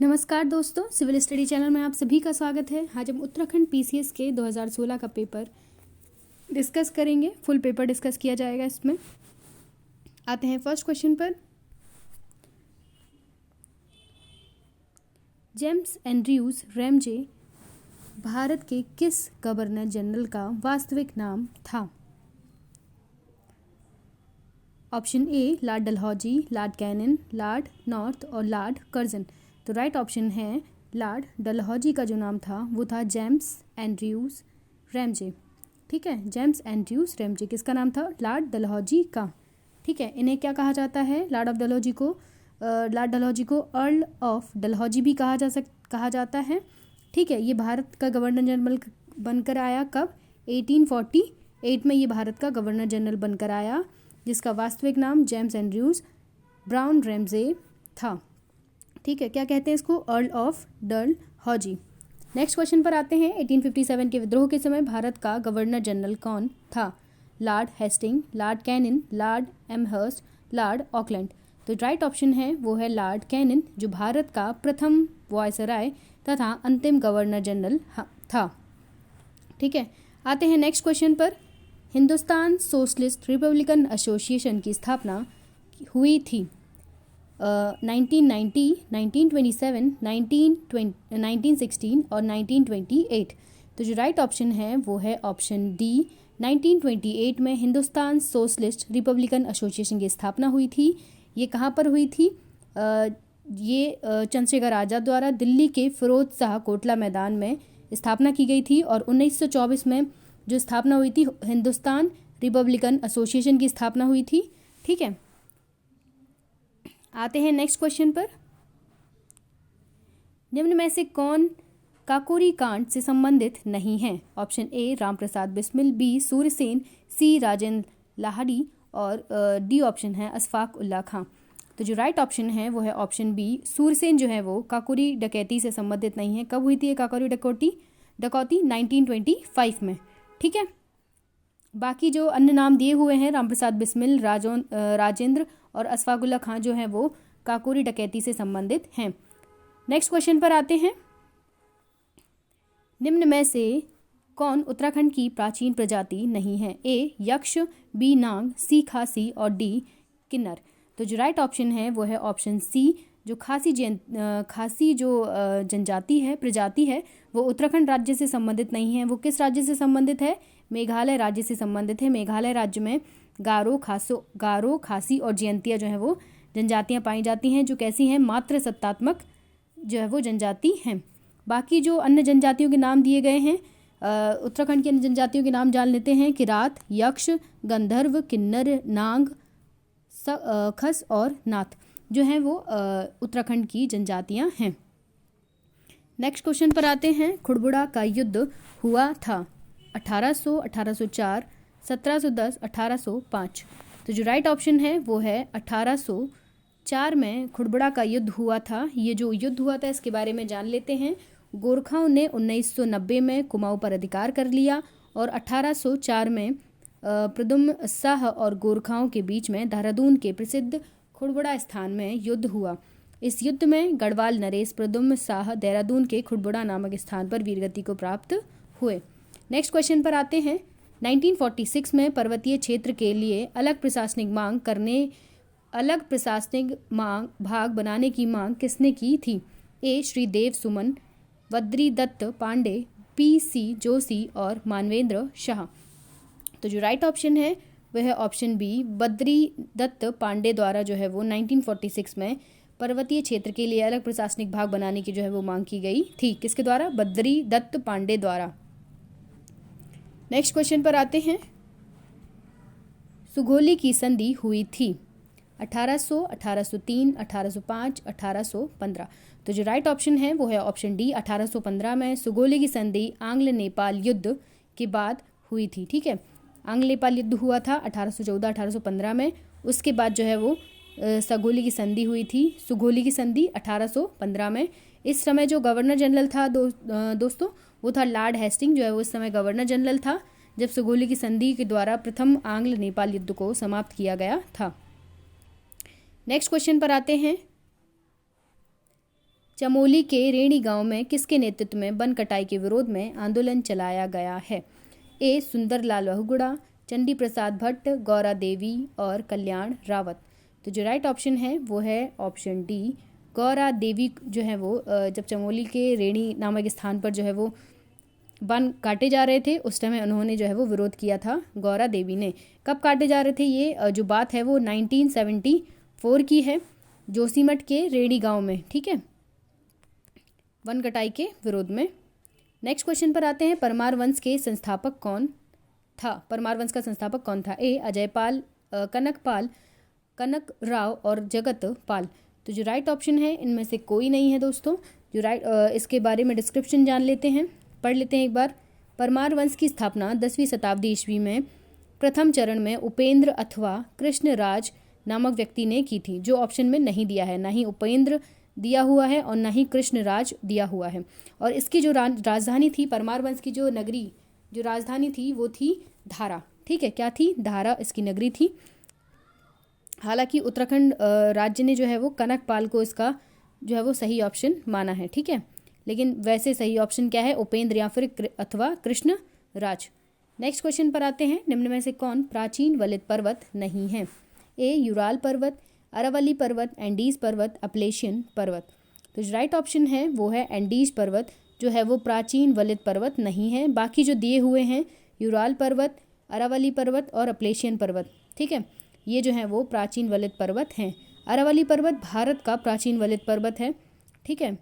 नमस्कार दोस्तों, civil study channel में आप सभी का स्वागत है। आज हम उत्तराखंड पीसीएस के 2016 का पेपर डिस्कस करेंगे। फुल पेपर डिस्कस किया जाएगा इसमें। आते हैं फर्स्ट क्वेश्चन पर। जेम्स एंड्रयूज रैमजे भारत के किस गवर्नर जनरल का वास्तविक नाम था? Option A lord Dalhousie, lord Canning, lord North और लॉर्ड कर्जन। तो राइट ऑप्शन है लॉर्ड डलहौजी का जो नाम था वो था जेम्स एंड्रयूज रैमजे। ठीक है, जेम्स एंड्रयूज रैमजे किसका नाम था? लॉर्ड डलहौजी का। ठीक है, इन्हें क्या कहा जाता है? लॉर्ड डलहौजी को अर्ल ऑफ डलहौजी भी कहा जाता है। ठीक है, ये भारत का गवर्नर जनरल बनकर आया कब? 1848 में ये भारत का गवर्नर जनरल बनकर आया, जिसका वास्तविक नाम जेम्स एंड्रयूज ब्राउन रैमजे था। ठीक है, क्या कहते हैं इसको? Earl of Dalhousie. Next question पर आते हैं। 1857 के विद्रोह के समय भारत का गवर्नर जनरल कौन था? Lord Hastings, lord Canning, lord Amherst, lord Auckland. तो राइट ऑप्शन है वो है लॉर्ड कैनिन, जो भारत का प्रथम वायसराय तथा अंतिम गवर्नर जनरल था। ठीक है, आते हैं नेक्स्ट क्वेश्चन पर। हिंदुस्तान सोशलिस्ट रिपब्लिकन एसोसिएशन की स्थापना हुई थी 1990, 1927, 1916 और 1928। तो जो राइट ऑप्शन है वो है ऑप्शन डी। 1928 में हिंदुस्तान सोशलिस्ट रिपब्लिकन एसोसिएशन की स्थापना हुई थी। ये कहाँ पर हुई थी? ये चंद्रशेखर आज़ाद द्वारा दिल्ली के फिरोज शाह कोटला मैदान में स्थापना की गई थी। और 1924 में जो स्थापना हुई थी, हिंदुस्तान रिपब्लिकन एसोसिएशन की स्थापना हुई थी। ठीक है, आते हैं नेक्स्ट क्वेश्चन पर। निम्न में से कौन काकोरी कांड से संबंधित नहीं है? Option A Ramprasad Bismil, B Surya Sen, C Rajendra Lahiri और डी ऑप्शन है अशफाक उल्लाह खां। तो जो राइट ऑप्शन है वो है ऑप्शन बी, सूर्यसेन जो है वो काकोरी डकैती से संबंधित नहीं है। कब हुई थी ये काकोरी डकैती? 1925 में। ठीक है, बाकी जो अन्य नाम दिए हुए हैं रामप्रसाद बिस्मिल, राजेंद्र और अशफाक उल्लाह खां जो हैं वो काकोरी डकैती से संबंधित हैं। नेक्स्ट क्वेश्चन पर आते हैं। निम्न में से कौन उत्तराखंड की प्राचीन प्रजाति नहीं है? ए यक्ष, बी नाग, सी खासी और डी किन्नर। तो जो राइट ऑप्शन है वो है ऑप्शन सी, जो खासी जो जनजाति है, प्रजाति है, वो उत्तराखंड राज्य से संबंधित नहीं है। वो किस राज्य से संबंधित है? मेघालय राज्य से संबंधित है। मेघालय राज्य में गारो, खासी और जयंतिया जो है वो जनजातियां पाई जाती हैं, जो कैसी हैं? मात्र सत्तात्मक जो है वो जनजाति हैं। बाकी जो अन्य जनजातियों के नाम दिए गए हैं, उत्तराखंड की अन्य जनजातियों के नाम जान लेते हैं। किरात, यक्ष, गंधर्व, किन्नर, नाग, खस और नाथ जो हैं वो उत्तराखंड की जनजातियां हैं। नेक्स्ट क्वेश्चन पर आते हैं। खुड़बुड़ा का युद्ध हुआ था 1800, 1804, 1710, 1805। तो जो राइट ऑप्शन है वो है 1804 में खुड़बुड़ा का युद्ध हुआ था। ये जो युद्ध हुआ था इसके बारे में जान लेते हैं। गोरखाओं ने 1990 में कुमाऊं पर अधिकार कर लिया और 1804 में प्रद्युम्न शाह और गोरखाओं के बीच में देहरादून के प्रसिद्ध खुड़बुड़ा स्थान में युद्ध हुआ। इस युद्ध में गढ़वाल नरेश प्रद्युम्न शाह देहरादून के खुड़बुड़ा नामक स्थान पर वीरगति को प्राप्त हुए। नेक्स्ट क्वेश्चन पर आते हैं। 1946 में पर्वतीय क्षेत्र के लिए अलग प्रशासनिक भाग बनाने की मांग किसने की थी? ए श्री देव सुमन, बद्री दत्त पांडे, पी.सी. जोशी और मानवेंद्र शाह। तो जो राइट ऑप्शन है वह है ऑप्शन बी, बद्री दत्त पांडे द्वारा जो है वो 1946 में पर्वतीय क्षेत्र के लिए अलग प्रशासनिक भाग बनाने की जो है वो मांग की गई थी। किसके द्वारा? बद्री दत्त पांडे द्वारा। नेक्स्ट क्वेश्चन पर आते हैं। सुगोली की संधि हुई थी 1800, 1803, 1805, 1815। तो जो राइट ऑप्शन है वो है ऑप्शन डी, 1815 में सुगोली की संधि आंग्ल नेपाल युद्ध के बाद हुई थी। ठीक है, आंग्ल नेपाल युद्ध हुआ था 1814, 1815 में। उसके बाद जो है वो सुगोली की संधि हुई थी। सुगोली की संधि 1815 में। इस समय जो गवर्नर जनरल था दोस्तों वो था लॉर्ड हेस्टिंग, जो है वो इस समय गवर्नर जनरल था जब सुगोली की संधि के द्वारा प्रथम आंग्ल नेपाल युद्ध को समाप्त किया गया था। नेक्स्ट क्वेश्चन पर आते हैं। चमोली के रेणी गांव में किसके नेतृत्व में वन कटाई के विरोध में आंदोलन चलाया गया है? ए. सुंदरलाल बहुगुणा, चंडी प्रसाद भट्ट, गौरा देवी और कल्याण रावत। तो जो राइट ऑप्शन है वो है ऑप्शन डी, गौरा देवी जो है वो जब चमोली के रेणी नामक स्थान पर जो है वो वन काटे जा रहे थे उस टाइम उन्होंने जो है वो विरोध किया था, गौरा देवी ने। कब काटे जा रहे थे ये जो बात है वो 1974 की है, जोशीमठ के रेणी गांव में, ठीक है, वन कटाई के विरोध में। नेक्स्ट क्वेश्चन पर आते हैं, परमार वंश के संस्थापक कौन था? परमार वंश का संस्थापक कौन था? ए. अजयपाल, कनकपाल, कनक राव और जगत पाल। तो जो राइट ऑप्शन है इनमें से कोई नहीं है दोस्तों। जो राइट इसके बारे में डिस्क्रिप्शन जान लेते हैं, पढ़ लेते हैं एक बार। परमार वंश की स्थापना 10वीं शताब्दी ईस्वी में प्रथम चरण में उपेंद्र अथवा कृष्णराज नामक व्यक्ति ने की थी। जो ऑप्शन में नहीं दिया है, ना ही उपेंद्र दिया हुआ है और ना ही कृष्णराज दिया हुआ है। और इसकी जो राजधानी थी, परमार वंश की जो नगरी जो राजधानी थी वो थी धारा, ठीक है, क्या थी? धारा इसकी नगरी थी। हालांकि उत्तराखंड राज्य ने जो है वो कनकपाल को इसका जो है वो सही ऑप्शन माना है, ठीक है, लेकिन वैसे सही ऑप्शन क्या है? उपेंद्र या फिर अथवा कृष्ण राज। नेक्स्ट क्वेश्चन पर आते हैं, निम्न में से कौन प्राचीन वलित पर्वत नहीं है? ए. यूराल पर्वत, अरावली पर्वत, एंडीज पर्वत, अपलेशियन पर्वत। तो जो राइट ऑप्शन है वो है एंडीज पर्वत जो है वो प्राचीन वलित पर्वत नहीं है। बाकी जो दिए हुए हैं यूराल पर्वत, अरावली पर्वत और अपलेशियन पर्वत, ठीक है, ये जो है वो प्राचीन वलित पर्वत हैं। अरावली पर्वत भारत का प्राचीन वलित पर्वत है, ठीक है।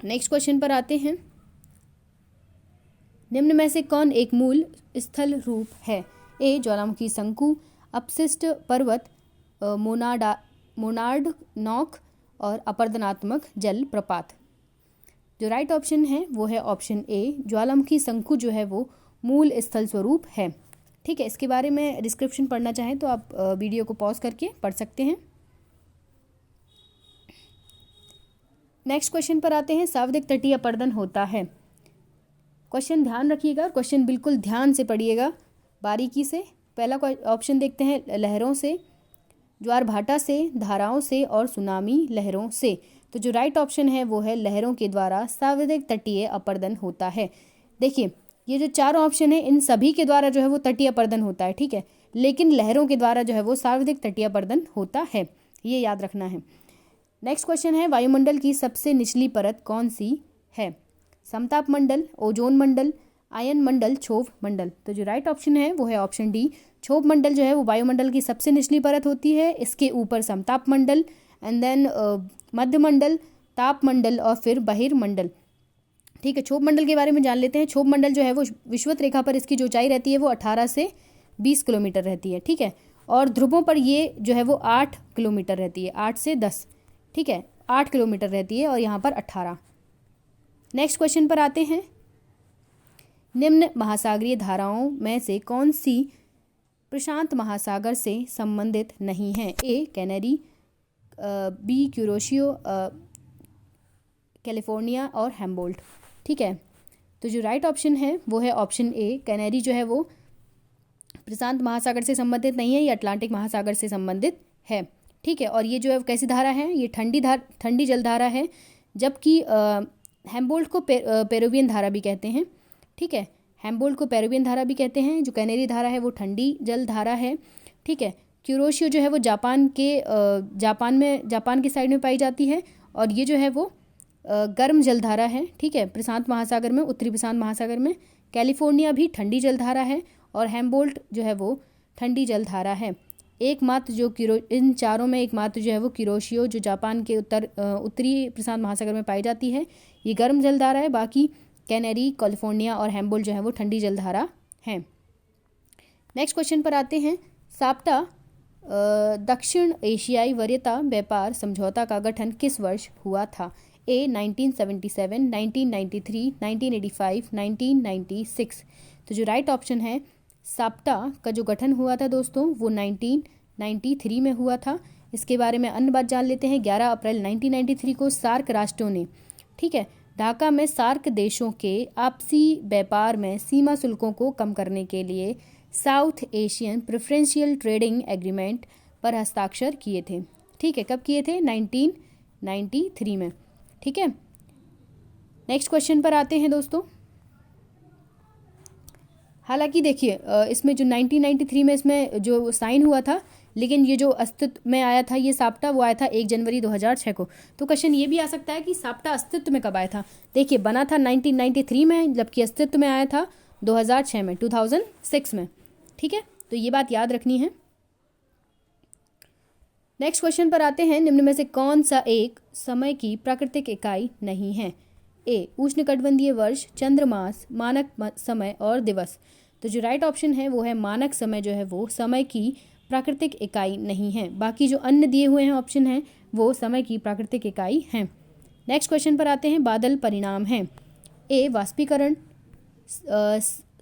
नेक्स्ट क्वेश्चन पर आते हैं, निम्न में से कौन एक मूल स्थल रूप है? ए. ज्वालामुखी शंकु, अपशिष्ट पर्वत, मोनार्ड नॉक और अपर्दनात्मक जल प्रपात। जो राइट ऑप्शन है वो है ऑप्शन ए, ज्वालामुखी शंकु जो है वो मूल स्थल स्वरूप है, ठीक है। इसके बारे में डिस्क्रिप्शन पढ़ना चाहें तो आप वीडियो को पॉज करके पढ़ सकते हैं। नेक्स्ट क्वेश्चन पर आते हैं, सावधिक तटीय अपर्दन होता है। क्वेश्चन ध्यान रखिएगा, क्वेश्चन बिल्कुल ध्यान से पढ़िएगा बारीकी से। पहला ऑप्शन देखते हैं, लहरों से, ज्वार भाटा से, धाराओं से और सुनामी लहरों से। तो जो राइट ऑप्शन है वो है लहरों के द्वारा सावधिक तटीय अपर्दन होता है। देखिए ये जो चारों ऑप्शन है इन सभी के द्वारा जो है वो तटीय अपर्दन होता है, ठीक है, लेकिन लहरों के द्वारा जो है वो सार्वधिक तटीय अपर्दन होता है, ये याद रखना है। नेक्स्ट क्वेश्चन है, वायुमंडल की सबसे निचली परत कौन सी है? समताप मंडल, ओजोन मंडल, आयन मंडल, क्षोभ मंडल। तो जो राइट ऑप्शन है वो है ऑप्शन डी, क्षोभ मंडल जो है वो वायुमंडल की सबसे निचली परत होती है। इसके ऊपर समताप मंडल एंड देन मध्य मंडल, ताप मंडल और फिर बहिर्मंडल, ठीक है। क्षोभ मंडल के बारे में जान लेते हैं। क्षोभ मंडल जो है वो विषुवत रेखा पर इसकी जो ऊंचाई रहती है वो 18 से 20 किलोमीटर रहती है, ठीक है, और ध्रुवों पर ये जो है वो 8 किलोमीटर रहती है, 8 से 10, ठीक है, 8 किलोमीटर रहती है और यहाँ पर 18। नेक्स्ट क्वेश्चन पर आते हैं, निम्न महासागरीय धाराओं में से कौन सी प्रशांत महासागर से संबंधित नहीं है? A. Canary, B. Kuroshio, California और हैम्बोल्ट, ठीक है। तो जो राइट ऑप्शन है वो है ऑप्शन ए, कैनरी जो है वो प्रशांत महासागर से संबंधित नहीं है, ये अटलांटिक महासागर से संबंधित है, ठीक है। और ये जो है कैसी धारा है? ये ठंडी जलधारा है, जबकि हैम्बोल्ट को पेरुवियन धारा भी कहते हैं, ठीक है, हैम्बोल्ट को पेरुवियन धारा भी कहते हैं। जो कैनेरी धारा है वो ठंडी जल धारा है, ठीक है। क्यूरोशियो जो है वो जापान के साइड में पाई जाती है और ये जो है वो गर्म जलधारा है, ठीक है, प्रशांत महासागर में, उत्तरी प्रशांत महासागर में। कैलिफोर्निया भी ठंडी जलधारा है और हैम्बोल्ट जो है वो ठंडी जलधारा है। एकमात्र जो इन चारों में एकमात्र जो है वो क्यूरोशियो जो जापान के उत्तरी प्रशांत महासागर में पाई जाती है, ये गर्म जलधारा है। बाकी कैनेरी, कैलिफोर्निया और हैम्बोल्ट जो है वो ठंडी जलधारा हैं। नेक्स्ट क्वेश्चन पर आते हैं, साप्टा दक्षिण एशियाई वरीयता व्यापार समझौता का गठन किस वर्ष हुआ था? ए. 1977, 1993, 1985, 1996। तो जो राइट ऑप्शन है, साप्टा का जो गठन हुआ था दोस्तों वो 1993 में हुआ था। इसके बारे में अन्य बात जान लेते हैं। 11 अप्रैल 1993 को सार्क राष्ट्रों ने, ठीक है, ढाका में सार्क देशों के आपसी व्यापार में सीमा शुल्कों को कम करने के लिए south Asian preferential trading agreement पर हस्ताक्षर किए थे, ठीक है। कब किए थे? 1993 में, ठीक है, नेक्स्ट क्वेश्चन पर आते हैं दोस्तों। हालांकि देखिए इसमें जो 1993 में इसमें जो साइन हुआ था, लेकिन ये जो अस्तित्व में आया था ये साप्टा, वो आया था 1 जनवरी 2006 को। तो क्वेश्चन ये भी आ सकता है कि साप्टा अस्तित्व में कब आया था। देखिए बना था 1993 में, जबकि अस्तित्व में आया था 2006 में, 2006 में। ठीक है, तो ये बात याद रखनी है। नेक्स्ट क्वेश्चन पर आते हैं। निम्न में से कौन सा एक समय की प्राकृतिक इकाई नहीं है। ए उष्णकटिबंधीय वर्ष, चंद्रमास, मानक समय और दिवस। तो जो राइट ऑप्शन है वो है मानक समय, जो है वो समय की प्राकृतिक इकाई नहीं है। बाकी जो अन्य दिए हुए हैं ऑप्शन हैं वो समय की प्राकृतिक इकाई हैं। नेक्स्ट क्वेश्चन पर आते हैं। बादल परिणाम हैं। ए वाष्पीकरण,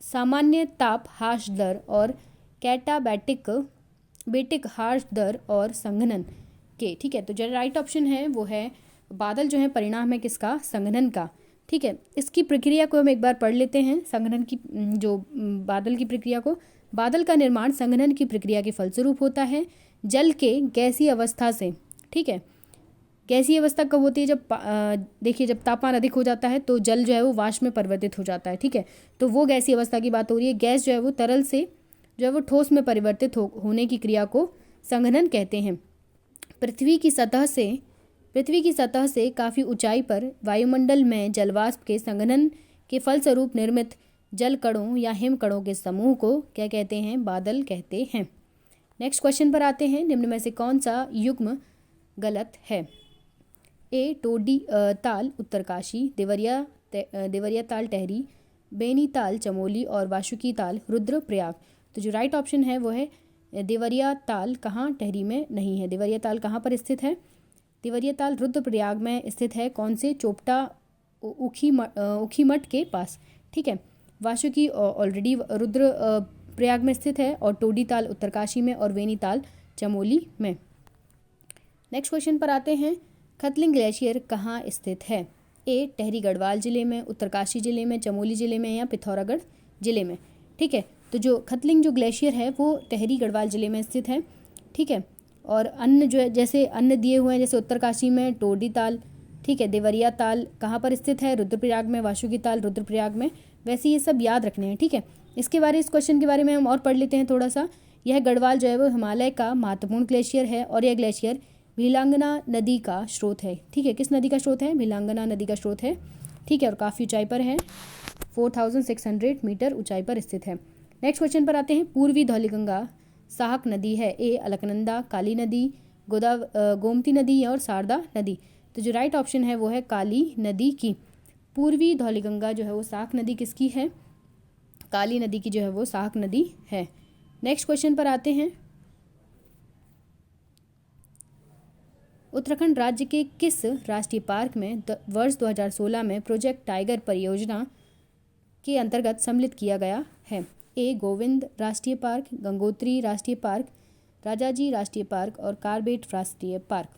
सामान्य ताप ह्रास दर और बेटिक ह्रास दर और संघनन के। ठीक है, तो जो राइट ऑप्शन है वो है बादल जो है परिणाम है किसका, संघनन का। ठीक है, इसकी प्रक्रिया को हम एक बार पढ़ लेते हैं। संघनन की जो बादल की प्रक्रिया को, बादल का निर्माण संघनन की प्रक्रिया के फलस्वरूप होता है जल के गैसीय अवस्था से। ठीक है, गैसीय अवस्था कब होती है, जब देखिए जब तापमान अधिक हो जाता है तो जल जो है वो वाष्प में परिवर्तित हो जाता है। ठीक है, तो वो गैसीय अवस्था की बात हो रही है। गैस जो है वो तरल से जो है वो ठोस में परिवर्तित होने की क्रिया को संघनन कहते हैं। पृथ्वी की सतह से काफ़ी ऊंचाई पर वायुमंडल में जलवाष्प के संघनन के फलस्वरूप निर्मित जल कणों या हिम कणों के समूह को क्या कहते हैं, बादल कहते हैं। नेक्स्ट क्वेश्चन पर आते हैं। निम्न में से कौन सा युग्म गलत है। ए टोडी ताल उत्तरकाशी, देवरिया ताल टेहरी, बेनी ताल चमोली और वासुकी ताल रुद्रप्रयाग। तो जो राइट ऑप्शन है वो है देवरिया ताल। कहाँ, टेहरी में नहीं है। देवरिया ताल कहाँ पर स्थित है, देवरिया ताल रुद्रप्रयाग में स्थित है। कौन से, चोपटा ऊखीमठ के पास। ठीक है, वासुकी ऑलरेडी रुद्र प्रयाग में स्थित है और टोडी ताल उत्तरकाशी में और वेनी ताल चमोली में। नेक्स्ट क्वेश्चन पर आते हैं। खतलिंग ग्लेशियर कहाँ स्थित है। ए टेहरी गढ़वाल जिले में, उत्तरकाशी जिले में, चमोली जिले में या पिथौरागढ़ जिले में। ठीक है, तो जो खतलिंग जो ग्लेशियर है वो टेहरी गढ़वाल जिले में स्थित है। ठीक है, और अन्य जो है जैसे अन्य दिए हुए हैं, जैसे उत्तरकाशी में टोडी ताल। ठीक है, देवरिया ताल कहाँ पर स्थित है, रुद्रप्रयाग में, वासुकी ताल रुद्रप्रयाग में। वैसे ये सब याद रखने हैं। ठीक है, इस क्वेश्चन के बारे में हम और पढ़ लेते हैं थोड़ा सा। यह गढ़वाल जो है वो हिमालय का महत्वपूर्ण ग्लेशियर है और यह ग्लेशियर भिलांगना नदी का स्रोत है। ठीक है, किस नदी का स्रोत है, भिलांगना नदी का स्रोत है। ठीक है, और काफ़ी ऊंचाई पर है, 4600 मीटर ऊंचाई पर स्थित है। नेक्स्ट क्वेश्चन पर आते हैं। पूर्वी धौलीगंगा सहायक नदी है। ए अलकनंदा, काली नदी, गोमती नदी और शारदा नदी। तो जो राइट ऑप्शन है वो है काली नदी की। पूर्वी धौलीगंगा जो है वो सहायक नदी किसकी है, काली नदी की जो है वो सहायक नदी है। नेक्स्ट क्वेश्चन पर आते हैं। उत्तराखंड राज्य के किस राष्ट्रीय पार्क में वर्ष 2016 में प्रोजेक्ट टाइगर परियोजना के अंतर्गत सम्मिलित किया गया है। ए गोविंद राष्ट्रीय पार्क, गंगोत्री राष्ट्रीय पार्क, राजाजी राष्ट्रीय पार्क और कार्बेट राष्ट्रीय पार्क।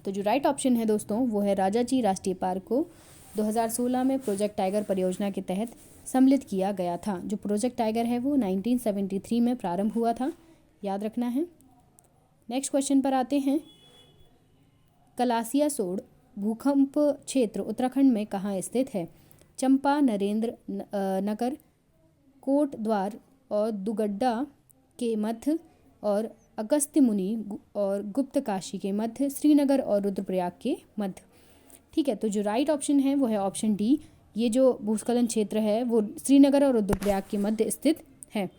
तो जो राइट ऑप्शन है दोस्तों वो है राजाजी राष्ट्रीय पार्क को 2016 में प्रोजेक्ट टाइगर परियोजना के तहत सम्मिलित किया गया था। जो प्रोजेक्ट टाइगर है वो 1973 में प्रारंभ हुआ था, याद रखना है। नेक्स्ट क्वेश्चन पर आते हैं। कलासियासोड़ भूकंप क्षेत्र उत्तराखंड में कहाँ स्थित है। चंपा नरेंद्र नगर, कोट द्वार और दुगड्डा के मध्य और अगस्त्य मुनि और गुप्त काशी के मध्य, श्रीनगर और रुद्रप्रयाग के मध्य। ठीक है, तो जो राइट ऑप्शन है वो है ऑप्शन डी। ये जो भूस्खलन क्षेत्र है वो श्रीनगर और रुद्रप्रयाग के मध्य स्थित है।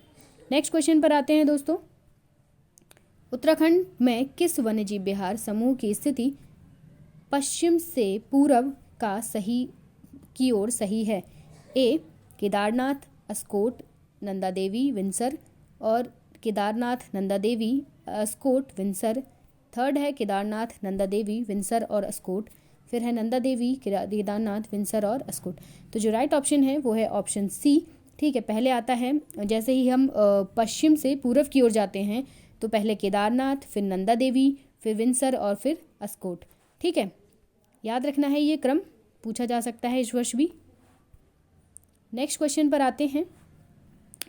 नेक्स्ट क्वेश्चन पर आते हैं दोस्तों। उत्तराखंड में किस वन्यजीव विहार समूह की स्थिति पश्चिम से पूर्व का सही की ओर सही है। ए केदारनाथ, अस्कोट, नंदा देवी, विंसर और केदारनाथ, नंदा देवी, अस्कोट, विंसर। थर्ड है केदारनाथ, नंदा देवी, विंसर और अस्कोट। फिर है नंदा देवी, केदारनाथ, विंसर और अस्कोट। तो जो राइट ऑप्शन है वो है ऑप्शन सी। ठीक है, पहले आता है जैसे ही हम पश्चिम से पूर्व की ओर जाते हैं तो पहले केदारनाथ, फिर नंदा देवी, फिर विंसर और फिर अस्कोट। ठीक है, याद रखना है, ये क्रम पूछा जा सकता है इस वर्ष भी। नेक्स्ट क्वेश्चन पर आते हैं।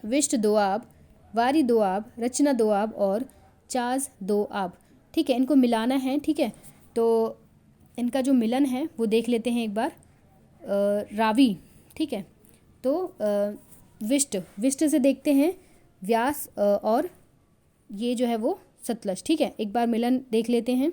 विष्ट दोआब, वारी दोआब, रचना दोआब और चाज दोआब। ठीक है, इनको मिलाना है। ठीक है, तो इनका जो मिलन है वो देख लेते हैं एक बार। रावी, ठीक है, तो विष्ट से देखते हैं व्यास और ये जो है वो सतलज, ठीक है। एक बार मिलन देख लेते हैं।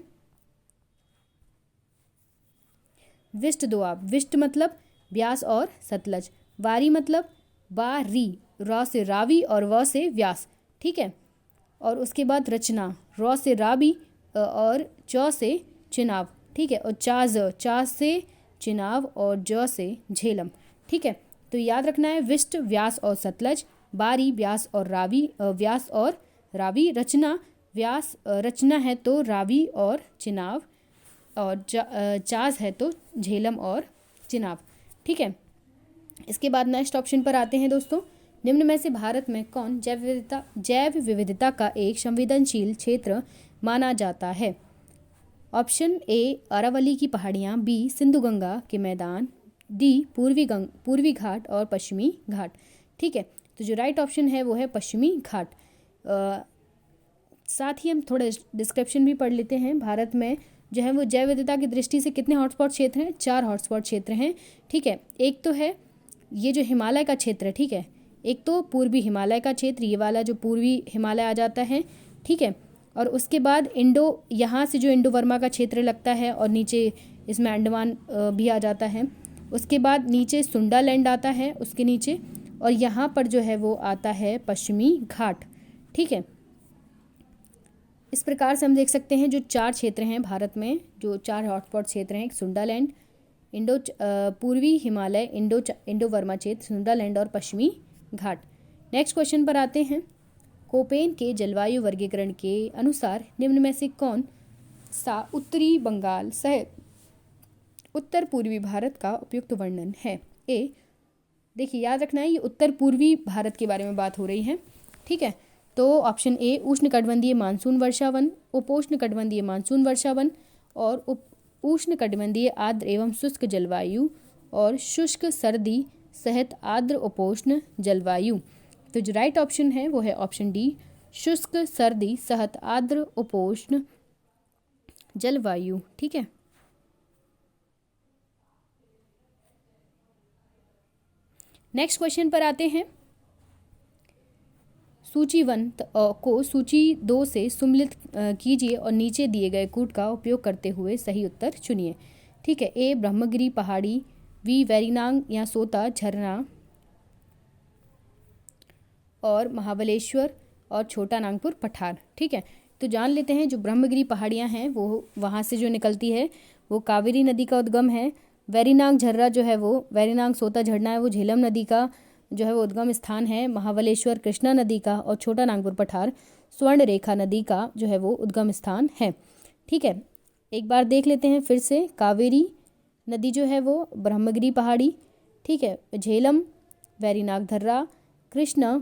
विष्ट दोआब, विष्ट मतलब व्यास और सतलज, वारी मतलब बारी, र से रावी और व से व्यास, ठीक है। और उसके बाद रचना, र से रावी और च से चिनाब, ठीक है। और चा से चिनाब और ज से झेलम, ठीक है। तो याद रखना है विष्ट व्यास और सतलज, बारी व्यास और रावी, रचना व्यास रचना है तो रावी और चिनाब, और चाज है तो झेलम और चिनाब, ठीक है। इसके बाद नेक्स्ट ऑप्शन पर आते हैं दोस्तों। निम्न में से भारत में कौन जैव विविधता का एक संवेदनशील क्षेत्र माना जाता है? ऑप्शन ए अरावली की पहाड़ियाँ, बी सिंधु गंगा के मैदान, डी पूर्वी घाट और पश्चिमी घाट, ठीक है। तो जो राइट ऑप्शन है वो है पश्चिमी घाट। साथ ही हम थोड़ा डिस्क्रिप्शन भी पढ़ लेते हैं। भारत में जो है वो जैव विविधता की दृष्टि से कितने हॉटस्पॉट क्षेत्र हैं? 4 हॉटस्पॉट क्षेत्र हैं, ठीक है। एक तो है ये जो हिमालय का क्षेत्र है, ठीक है। एक तो पूर्वी हिमालय का क्षेत्र, ये वाला जो पूर्वी हिमालय आ जाता है, ठीक है। और उसके बाद यहाँ से जो इंडो वर्मा का क्षेत्र लगता है और नीचे इसमें अंडमान भी आ जाता है। उसके बाद नीचे सुंडालैंड आता है उसके नीचे, और यहाँ पर जो है वो आता है पश्चिमी घाट, ठीक है। इस प्रकार से हम देख सकते हैं जो 4 क्षेत्र हैं भारत में, जो 4 हॉटस्पॉट क्षेत्र हैं, सुंडालैंड, पूर्वी हिमालय, इंडो वर्मा क्षेत्र, सुंडालैंड और पश्चिमी घाट। नेक्स्ट क्वेश्चन पर आते हैं। कोपेन के जलवायु वर्गीकरण के अनुसार निम्न में से कौन सा उत्तरी बंगाल सहित उत्तर पूर्वी भारत का उपयुक्त वर्णन है? ए, देखिए याद रखना है ये उत्तर पूर्वी भारत के बारे में बात हो रही है, ठीक है। तो ऑप्शन ए उष्णकटिबंधीय मानसून वर्षावन, उपोष्णकटिबंधीय मानसून वर्षावन और उष्णकटिबंधीय आर्द्र एवं शुष्क जलवायु और शुष्क सर्दी सहित आर्द्र उपोष्ण जलवायु। तो जो राइट ऑप्शन है वो है ऑप्शन डी, शुष्क सर्दी सहित आर्द्र उपोष्ण जलवायु, ठीक है। नेक्स्ट क्वेश्चन पर आते हैं। सूची 1 को सूची 2 से सम्मिलित कीजिए और नीचे दिए गए कूट का उपयोग करते हुए सही उत्तर चुनिए, ठीक है। ए ब्रह्मगिरी पहाड़ी, बी वैरीनांग या सोता झरना और महाबलेश्वर और छोटा नागपुर पठार, ठीक है। तो जान लेते हैं जो ब्रह्मगिरी पहाड़ियाँ हैं वो वहाँ से जो निकलती है वो कावेरी नदी का उद्गम है। वैरीनांग झर्रा जो है वो वैरीनांग सोता झरना है वो झेलम नदी का जो है वो उद्गम स्थान है। महाबलेश्वर कृष्णा नदी का और छोटा नागपुर पठार स्वर्ण रेखा नदी का जो है वो उद्गम स्थान है, ठीक है। एक बार देख लेते हैं फिर से। कावेरी नदी जो है वो ब्रह्मगिरी पहाड़ी, ठीक है, झेलम वैरीनाग धर्रा, कृष्णा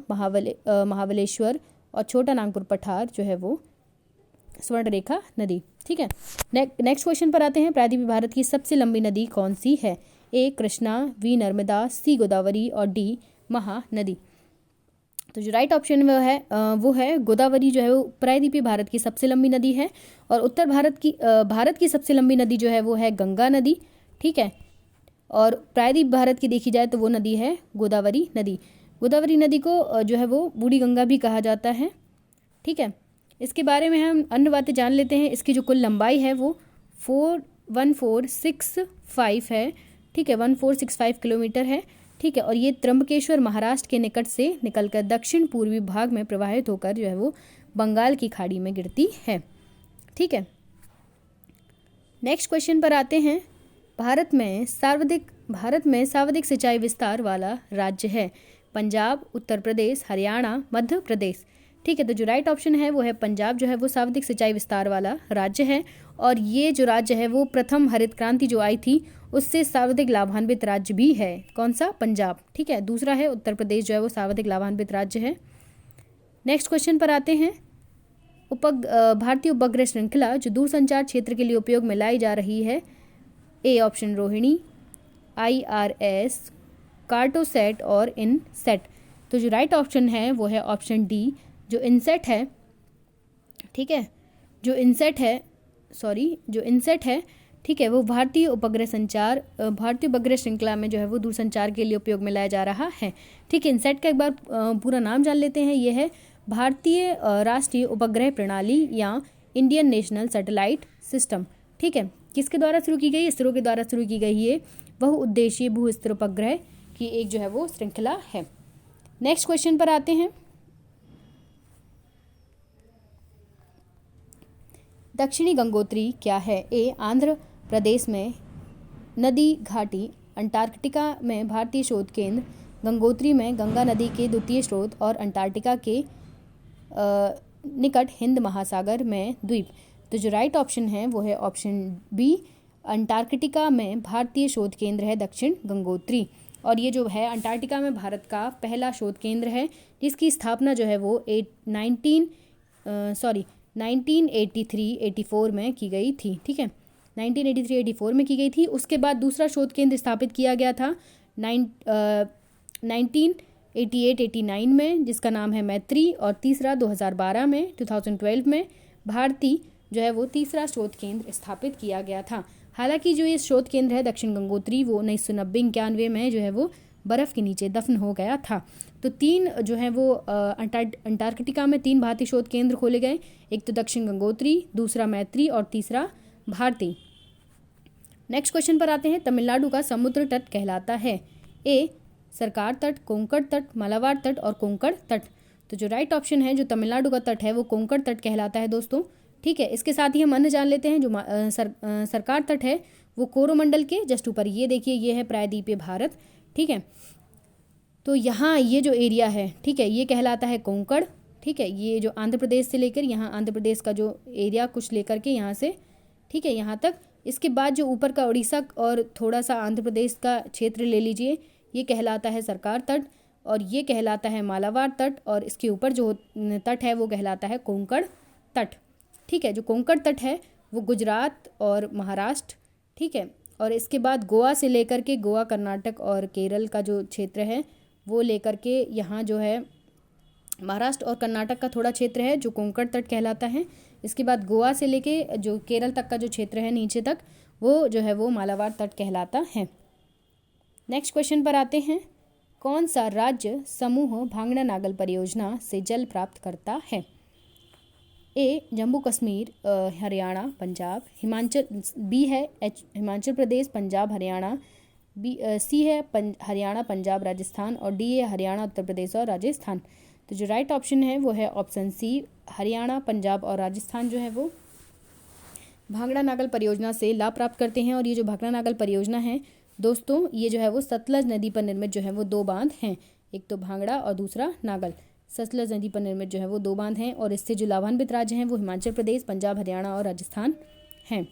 महाबलेश्वर और छोटा नागपुर पठार जो है वो स्वर्ण रेखा नदी, ठीक है। नेक्स्ट क्वेश्चन पर आते हैं। प्रायद्वीपीय भारत की सबसे लंबी नदी कौन सी है? ए कृष्णा, बी नर्मदा, सी गोदावरी और डी महानदी। तो जो राइट ऑप्शन वो है गोदावरी जो है वो प्रायद्वीपीय भारत की सबसे लंबी नदी है। और उत्तर भारत की सबसे लंबी नदी जो है वो है गंगा नदी, ठीक है। और प्रायद्वीप भारत की देखी जाए तो वो नदी है गोदावरी नदी। गोदावरी नदी को जो है वो बूढ़ी गंगा भी कहा जाता है, ठीक है। इसके बारे में हम अन्य बातें जान लेते हैं। इसकी जो कुल लंबाई है वो 1465 है, ठीक है, 1465 किलोमीटर है, ठीक है। और ये त्र्यंबकेश्वर महाराष्ट्र के निकट से निकलकर दक्षिण पूर्वी भाग में प्रवाहित होकर जो है वो बंगाल की खाड़ी में गिरती है, ठीक है। नेक्स्ट क्वेश्चन पर आते हैं। भारत में सर्वाधिक सिंचाई विस्तार वाला राज्य है? पंजाब, उत्तर प्रदेश, हरियाणा, मध्य प्रदेश, ठीक है। तो जो राइट ऑप्शन है वो है पंजाब जो है वो सर्वाधिक सिंचाई विस्तार वाला राज्य है। और ये जो राज्य है वो प्रथम हरित क्रांति जो आई थी उससे सर्वाधिक लाभान्वित राज्य भी है। कौन सा? पंजाब, ठीक है। दूसरा है उत्तर प्रदेश जो है वो सर्वाधिक लाभान्वित राज्य है। नेक्स्ट क्वेश्चन पर आते हैं। भारतीय उपग्रह श्रृंखला जो दूरसंचार क्षेत्र के लिए उपयोग में लाई जा रही है। A option Rohini, IRS, Cartosat और इनसेट। तो जो राइट ऑप्शन है वो है ऑप्शन डी, जो इनसेट है, ठीक है, जो इनसेट है, ठीक है, वो भारतीय उपग्रह श्रृंखला में जो है वो दूरसंचार के लिए उपयोग में लाया जा रहा है। ठीक है, इनसैट का एक बार पूरा नाम जान लेते हैं। ये है भारतीय राष्ट्रीय उपग्रह प्रणाली या इंडियन नेशनल सैटेलाइट सिस्टम। ठीक है, किसके द्वारा शुरू की गई? इसरो के द्वारा शुरू की गई ये बहुउद्देशीय भू-स्थिर उपग्रह की एक जो है वो श्रृंखला है। नेक्स्ट क्वेश्चन पर आते हैं। दक्षिणी गंगोत्री क्या है? ए आंध्र प्रदेश में नदी घाटी, अंटार्कटिका में भारतीय शोध केंद्र, गंगोत्री में गंगा नदी के द्वितीय स्रोत और अंटार्कटिका के निकट हिंद महासागर में द्वीप। तो जो राइट ऑप्शन है वो है ऑप्शन बी, अंटार्कटिका में भारतीय शोध केंद्र है दक्षिण गंगोत्री। और ये जो है अंटार्कटिका में भारत का पहला शोध केंद्र है, जिसकी स्थापना जो है वो 1983-84 में की गई थी। ठीक है, 1983-84 में की गई थी। उसके बाद दूसरा शोध केंद्र स्थापित किया गया था 1988-89 में, जिसका नाम है मैत्री। और तीसरा 2012 में भारती जो है वो तीसरा शोध केंद्र स्थापित किया गया था। हालांकि जो ये शोध केंद्र है दक्षिण गंगोत्री, वो 1990-91 में जो है वो बर्फ़ के नीचे दफन हो गया था। तो तीन जो है वो अंटार्कटिका में 3 भारतीय शोध केंद्र खोले गए, एक तो दक्षिण गंगोत्री, दूसरा मैत्री और तीसरा भारती। नेक्स्ट क्वेश्चन पर आते हैं। तमिलनाडु का समुद्र तट कहलाता है? ए सरकार तट, कोंकण तट, मालाबार तट और कोंकण तट। तो जो राइट ऑप्शन है, जो तमिलनाडु का तट है वो कोंकण तट कहलाता है दोस्तों। ठीक है, इसके साथ ही हम अन्य जान लेते हैं। जो सरकार तट है वो कोरोमंडल के जस्ट ऊपर, ये देखिए ये है प्रायद्वीपीय भारत। ठीक है, तो यहाँ ये जो एरिया है, ठीक है, ये कहलाता है कोंकण। ठीक है, ये जो आंध्र प्रदेश से लेकर यहाँ आंध्र प्रदेश का जो एरिया कुछ लेकर के यहाँ से, ठीक है, यहाँ तक। इसके बाद जो ऊपर का उड़ीसा और थोड़ा सा आंध्र प्रदेश का क्षेत्र ले लीजिए, ये कहलाता है सरकार तट और ये कहलाता है मालाबार तट। और इसके ऊपर जो तट है वो कहलाता है कोंकण तट। ठीक है, जो कोंकण तट है वो गुजरात और महाराष्ट्र, ठीक है, और इसके बाद गोवा से लेकर के गोवा, कर्नाटक और केरल का जो क्षेत्र है वो लेकर के यहाँ जो है महाराष्ट्र और कर्नाटक का थोड़ा क्षेत्र है जो कोंकण तट कहलाता है। इसके बाद गोवा से लेके जो केरल तक का जो क्षेत्र है नीचे तक, वो जो है वो मालाबार तट कहलाता है। नेक्स्ट क्वेश्चन पर आते हैं। कौन सा राज्य समूह भांगड़ा नागल परियोजना से जल प्राप्त करता है? ए जम्मू कश्मीर, हरियाणा, पंजाब, हिमाचल, बी है हिमाचल प्रदेश, पंजाब, हरियाणा, सी है हरियाणा, पंजाब, राजस्थान और डी है हरियाणा, उत्तर प्रदेश और राजस्थान। तो जो राइट ऑप्शन है वो है ऑप्शन सी, हरियाणा, पंजाब और राजस्थान जो है वो भांगड़ा नागल परियोजना से लाभ प्राप्त करते हैं। और ये जो भांगड़ा नागल परियोजना है दोस्तों, ये जो है वो सतलज नदी पर निर्मित जो है वो 2 बांध हैं, एक तो भांगड़ा और दूसरा नागल। सतलज नदी पर निर्मित जो है वो 2 बांध हैं और इससे जो लाभान्वित राज्य हैं वो हिमाचल प्रदेश, पंजाब, हरियाणा और राजस्थान हैं।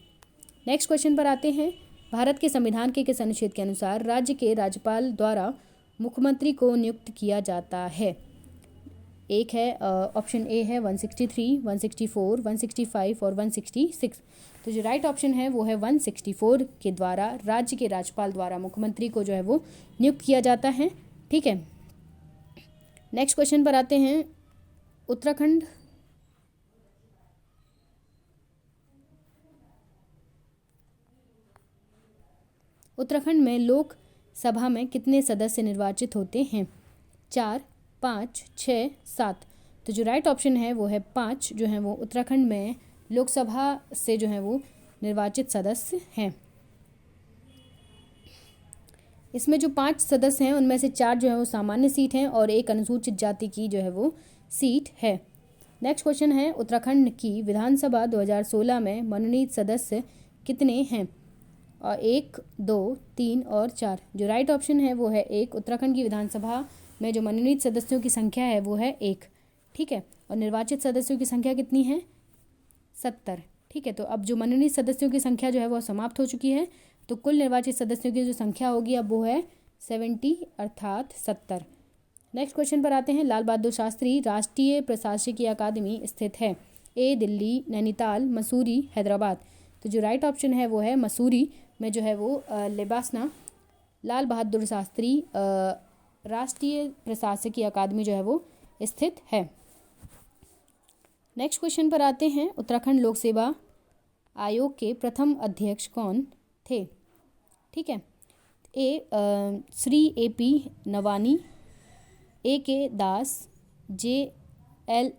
नेक्स्ट क्वेश्चन पर आते हैं। भारत के संविधान के किस अनुच्छेद के अनुसार राज्य के राज्यपाल द्वारा मुख्यमंत्री को नियुक्त किया जाता है? एक है ऑप्शन ए है 163, 164, 165 और 166। तो जो राइट ऑप्शन है वो है 164 के द्वारा राज्य के राज्यपाल द्वारा मुख्यमंत्री को जो है वो नियुक्त किया जाता है। ठीक है, नेक्स्ट क्वेश्चन पर आते हैं। उत्तराखंड में लोक सभा में कितने सदस्य निर्वाचित होते हैं? 4, 5, 6, 7। तो जो राइट ऑप्शन है वो है 5, जो है वो उत्तराखंड में लोकसभा से जो है वो निर्वाचित सदस्य हैं। इसमें जो 5 सदस्य हैं उनमें से 4 जो है वो सामान्य सीट हैं और 1 अनुसूचित जाति की जो है वो सीट है। नेक्स्ट क्वेश्चन है। उत्तराखंड की विधानसभा 2016 में मनोनीत सदस्य कितने हैं? और 1, 2, 3 और 4। जो राइट ऑप्शन है वो है 1। उत्तराखंड की विधानसभा में जो मनोनीत सदस्यों की संख्या है वो है 1। ठीक है, और निर्वाचित सदस्यों की संख्या कितनी है? 70। ठीक है, तो अब जो मनोनीत सदस्यों की संख्या जो है वो समाप्त हो चुकी है, तो कुल निर्वाचित सदस्यों की जो संख्या होगी अब वो है 70 अर्थात 70। नेक्स्ट क्वेश्चन पर आते हैं। लाल बहादुर शास्त्री राष्ट्रीय प्रशासकीय अकादमी स्थित है? ए दिल्ली, नैनीताल, मसूरी, हैदराबाद। तो जो राइट ऑप्शन है वो है मसूरी में जो है वो लेबासना लाल बहादुर शास्त्री राष्ट्रीय प्रशासकीय अकादमी जो है वो स्थित है। नेक्स्ट क्वेश्चन पर आते हैं। उत्तराखंड लोक सेवा आयोग के प्रथम अध्यक्ष कौन थे? ठीक है, श्री AP नवानी, AK दास, JL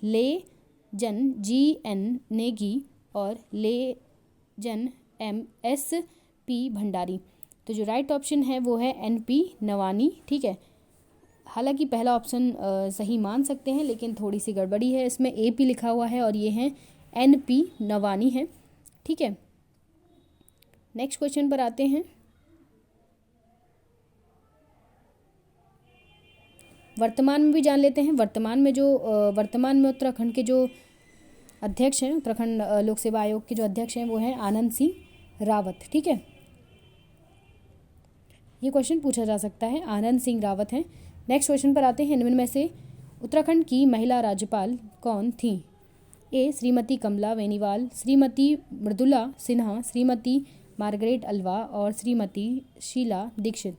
लेजन, GN नेगी और लेजन MSP भंडारी। तो जो राइट ऑप्शन है वो है NP नवानी। ठीक है, हालांकि पहला ऑप्शन सही मान सकते हैं, लेकिन थोड़ी सी गड़बड़ी है, इसमें AP लिखा हुआ है और ये है NP नवानी है। ठीक है, नेक्स्ट क्वेश्चन पर आते हैं। वर्तमान में भी जान लेते हैं। वर्तमान में उत्तराखंड के जो अध्यक्ष हैं, उत्तराखंड लोक सेवा आयोग के जो अध्यक्ष हैं वो हैं आनंद सिंह रावत। ठीक है, ये क्वेश्चन पूछा जा सकता है, आनंद सिंह रावत हैं। नेक्स्ट क्वेश्चन पर आते हैं। निम्न में से उत्तराखंड की महिला राज्यपाल कौन थी? श्रीमती कमला बेनीवाल, श्रीमती मृदुला सिन्हा, श्रीमती मार्गरेट अल्वा और श्रीमती शीला दीक्षित।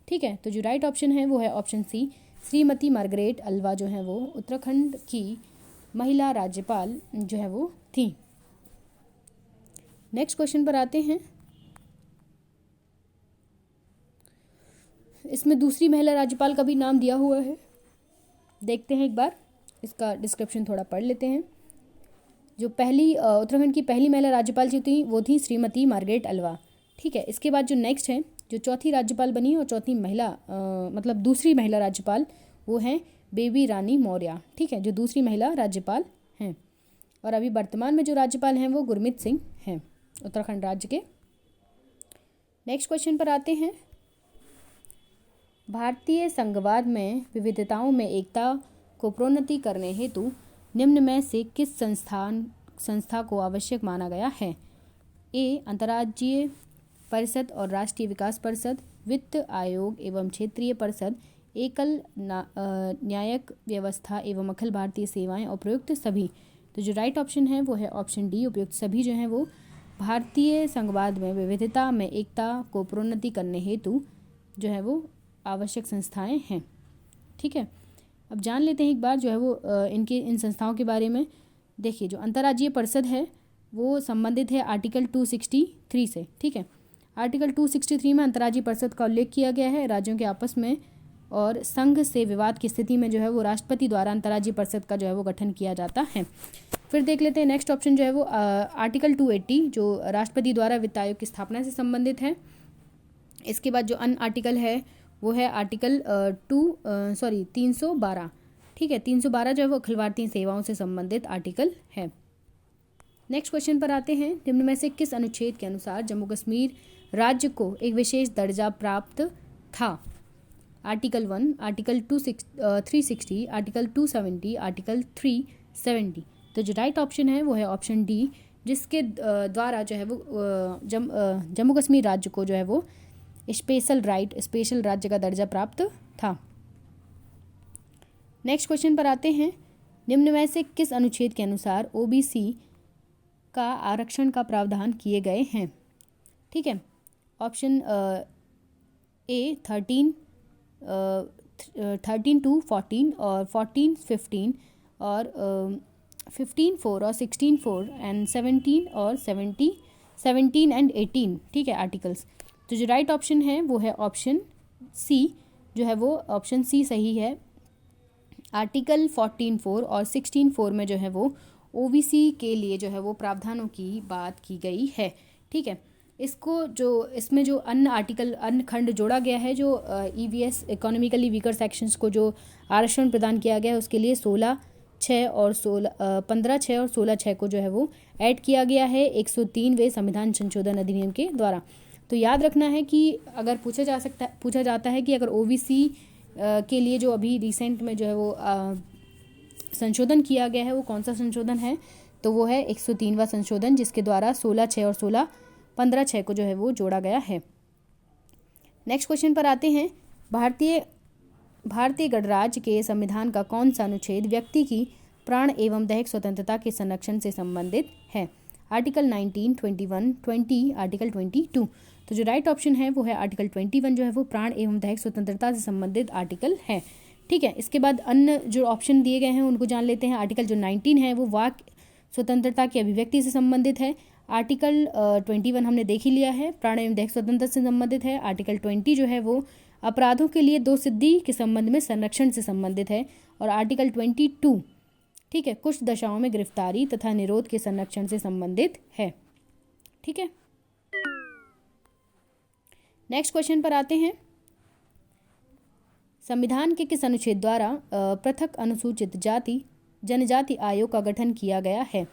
ठीक है, तो जो राइट ऑप्शन है वो है option C, Shrimati Margaret Alva जो है वो उत्तराखंड की महिला राज्यपाल जो है वो थी। नेक्स्ट क्वेश्चन पर आते हैं। इसमें दूसरी महिला राज्यपाल का भी नाम दिया हुआ है, देखते हैं एक बार, इसका डिस्क्रिप्शन थोड़ा पढ़ लेते हैं। जो पहली उत्तराखंड की पहली महिला राज्यपाल जो थी वो थी श्रीमती मार्गरेट अल्वा। ठीक है, इसके बाद जो नेक्स्ट है, जो चौथी राज्यपाल बनी और चौथी महिला मतलब दूसरी महिला राज्यपाल वो हैं बेबी रानी मौर्य। ठीक है, जो दूसरी महिला राज्यपाल हैं, और अभी वर्तमान में जो राज्यपाल हैं वो गुरमीत सिंह हैं उत्तराखंड राज्य के। नेक्स्ट क्वेश्चन पर आते हैं। भारतीय संघवाद में विविधताओं में एकता को प्रोन्नति करने हेतु निम्न में से किस संस्था को आवश्यक माना गया है? अंतर्राज्यीय परिषद और राष्ट्रीय विकास परिषद, वित्त आयोग एवं क्षेत्रीय परिषद, एकल न्यायिक व्यवस्था एवं अखिल भारतीय सेवाएं, उपयुक्त सभी। तो जो राइट ऑप्शन है वो है ऑप्शन डी, उपयुक्त सभी जो है वो भारतीय संघवाद में विविधता में एकता को प्रोन्नति करने हेतु जो है वो आवश्यक संस्थाएं हैं। ठीक है, अब जान लेते हैं एक बार जो है वो इन संस्थाओं के बारे में। देखिए, जो अंतर्राज्यीय परिषद है वो संबंधित है आर्टिकल 263 से। ठीक है, आर्टिकल 263 में अंतर्राज्यीय परिषद का उल्लेख किया गया है राज्यों के आपस में, और संघ से विवाद की स्थिति में जो है वो राष्ट्रपति द्वारा अंतर्राज्यीय परिषद का जो है वो गठन किया जाता है। फिर देख लेते हैं नेक्स्ट ऑप्शन जो है वो आर्टिकल 280 जो राष्ट्रपति द्वारा वित्त आयोग की स्थापना से संबंधित है। इसके बाद जो अन्य आर्टिकल है वो है आर्टिकल 312। ठीक है, 312 जो है वो अखिल भारतीय सेवाओं से संबंधित आर्टिकल है। नेक्स्ट क्वेश्चन पर आते हैं। निम्न में से किस अनुच्छेद के अनुसार जम्मू कश्मीर राज्य को एक विशेष दर्जा प्राप्त था? Article 1, article 360, article 270, article 370। तो जो राइट ऑप्शन है वो है ऑप्शन डी, जिसके द्वारा जो है वो जम्मू कश्मीर राज्य को जो है वो स्पेशल राज्य का दर्जा प्राप्त था। नेक्स्ट क्वेश्चन पर आते हैं। निम्न में से किस अनुच्छेद के अनुसार OBC का आरक्षण का प्रावधान किए गए हैं? ठीक है, ऑप्शन A 13 to 14 और 14, 15 और 15(4) और 16(4) एंड 17 और 17 एंड 18। ठीक है, आर्टिकल्स। तो जो राइट ऑप्शन है वो है ऑप्शन सी, जो है वो ऑप्शन सी सही है। आर्टिकल 14(4) और 16(4) में जो है वो OBC के लिए जो है वो प्रावधानों की बात की गई है। ठीक है, इसमें जो अन्य खंड जोड़ा गया है, जो EVS इकोनॉमिकली वीकर सेक्शंस को जो आरक्षण प्रदान किया गया है उसके लिए 15(6) और 16(6) को जो है वो ऐड किया गया है 103वें संविधान संशोधन अधिनियम के द्वारा। तो याद रखना है कि अगर पूछा जाता है कि अगर OBC के लिए जो अभी रिसेंट में जो है वो संशोधन किया गया है वो कौन सा संशोधन है, तो वो है 103वां संशोधन, जिसके द्वारा 16(6) और 15(6) को जो है वो जोड़ा गया है। नेक्स्ट क्वेश्चन पर आते हैं। भारतीय गणराज्य के संविधान का कौन सा अनुच्छेद व्यक्ति की प्राण एवं दैहिक स्वतंत्रता के संरक्षण से संबंधित है? Article 19, 21, 20, article 22। तो जो राइट ऑप्शन है वो है आर्टिकल 21, जो है वो प्राण एवं दैहिक स्वतंत्रता से संबंधित आर्टिकल है। ठीक है, इसके बाद अन्य जो ऑप्शन दिए गए हैं उनको जान लेते हैं। आर्टिकल जो 19 है वो वाक स्वतंत्रता की अभिव्यक्ति से संबंधित है। आर्टिकल 21 हमने देख ही लिया है, प्राण एवं दैहिक स्वतंत्रता से संबंधित है। आर्टिकल 20 जो है वो अपराधों के लिए दो सिद्धि के संबंध में संरक्षण से संबंधित है। और आर्टिकल 22, ठीक है, कुछ दशाओं में गिरफ्तारी तथा निरोध के संरक्षण से संबंधित है। ठीक है, नेक्स्ट क्वेश्चन पर आते हैं। संविधान के किस अनुच्छेद द्वारा पृथक अनुसूचित जाति जनजाति आयोग का गठन किया गया है?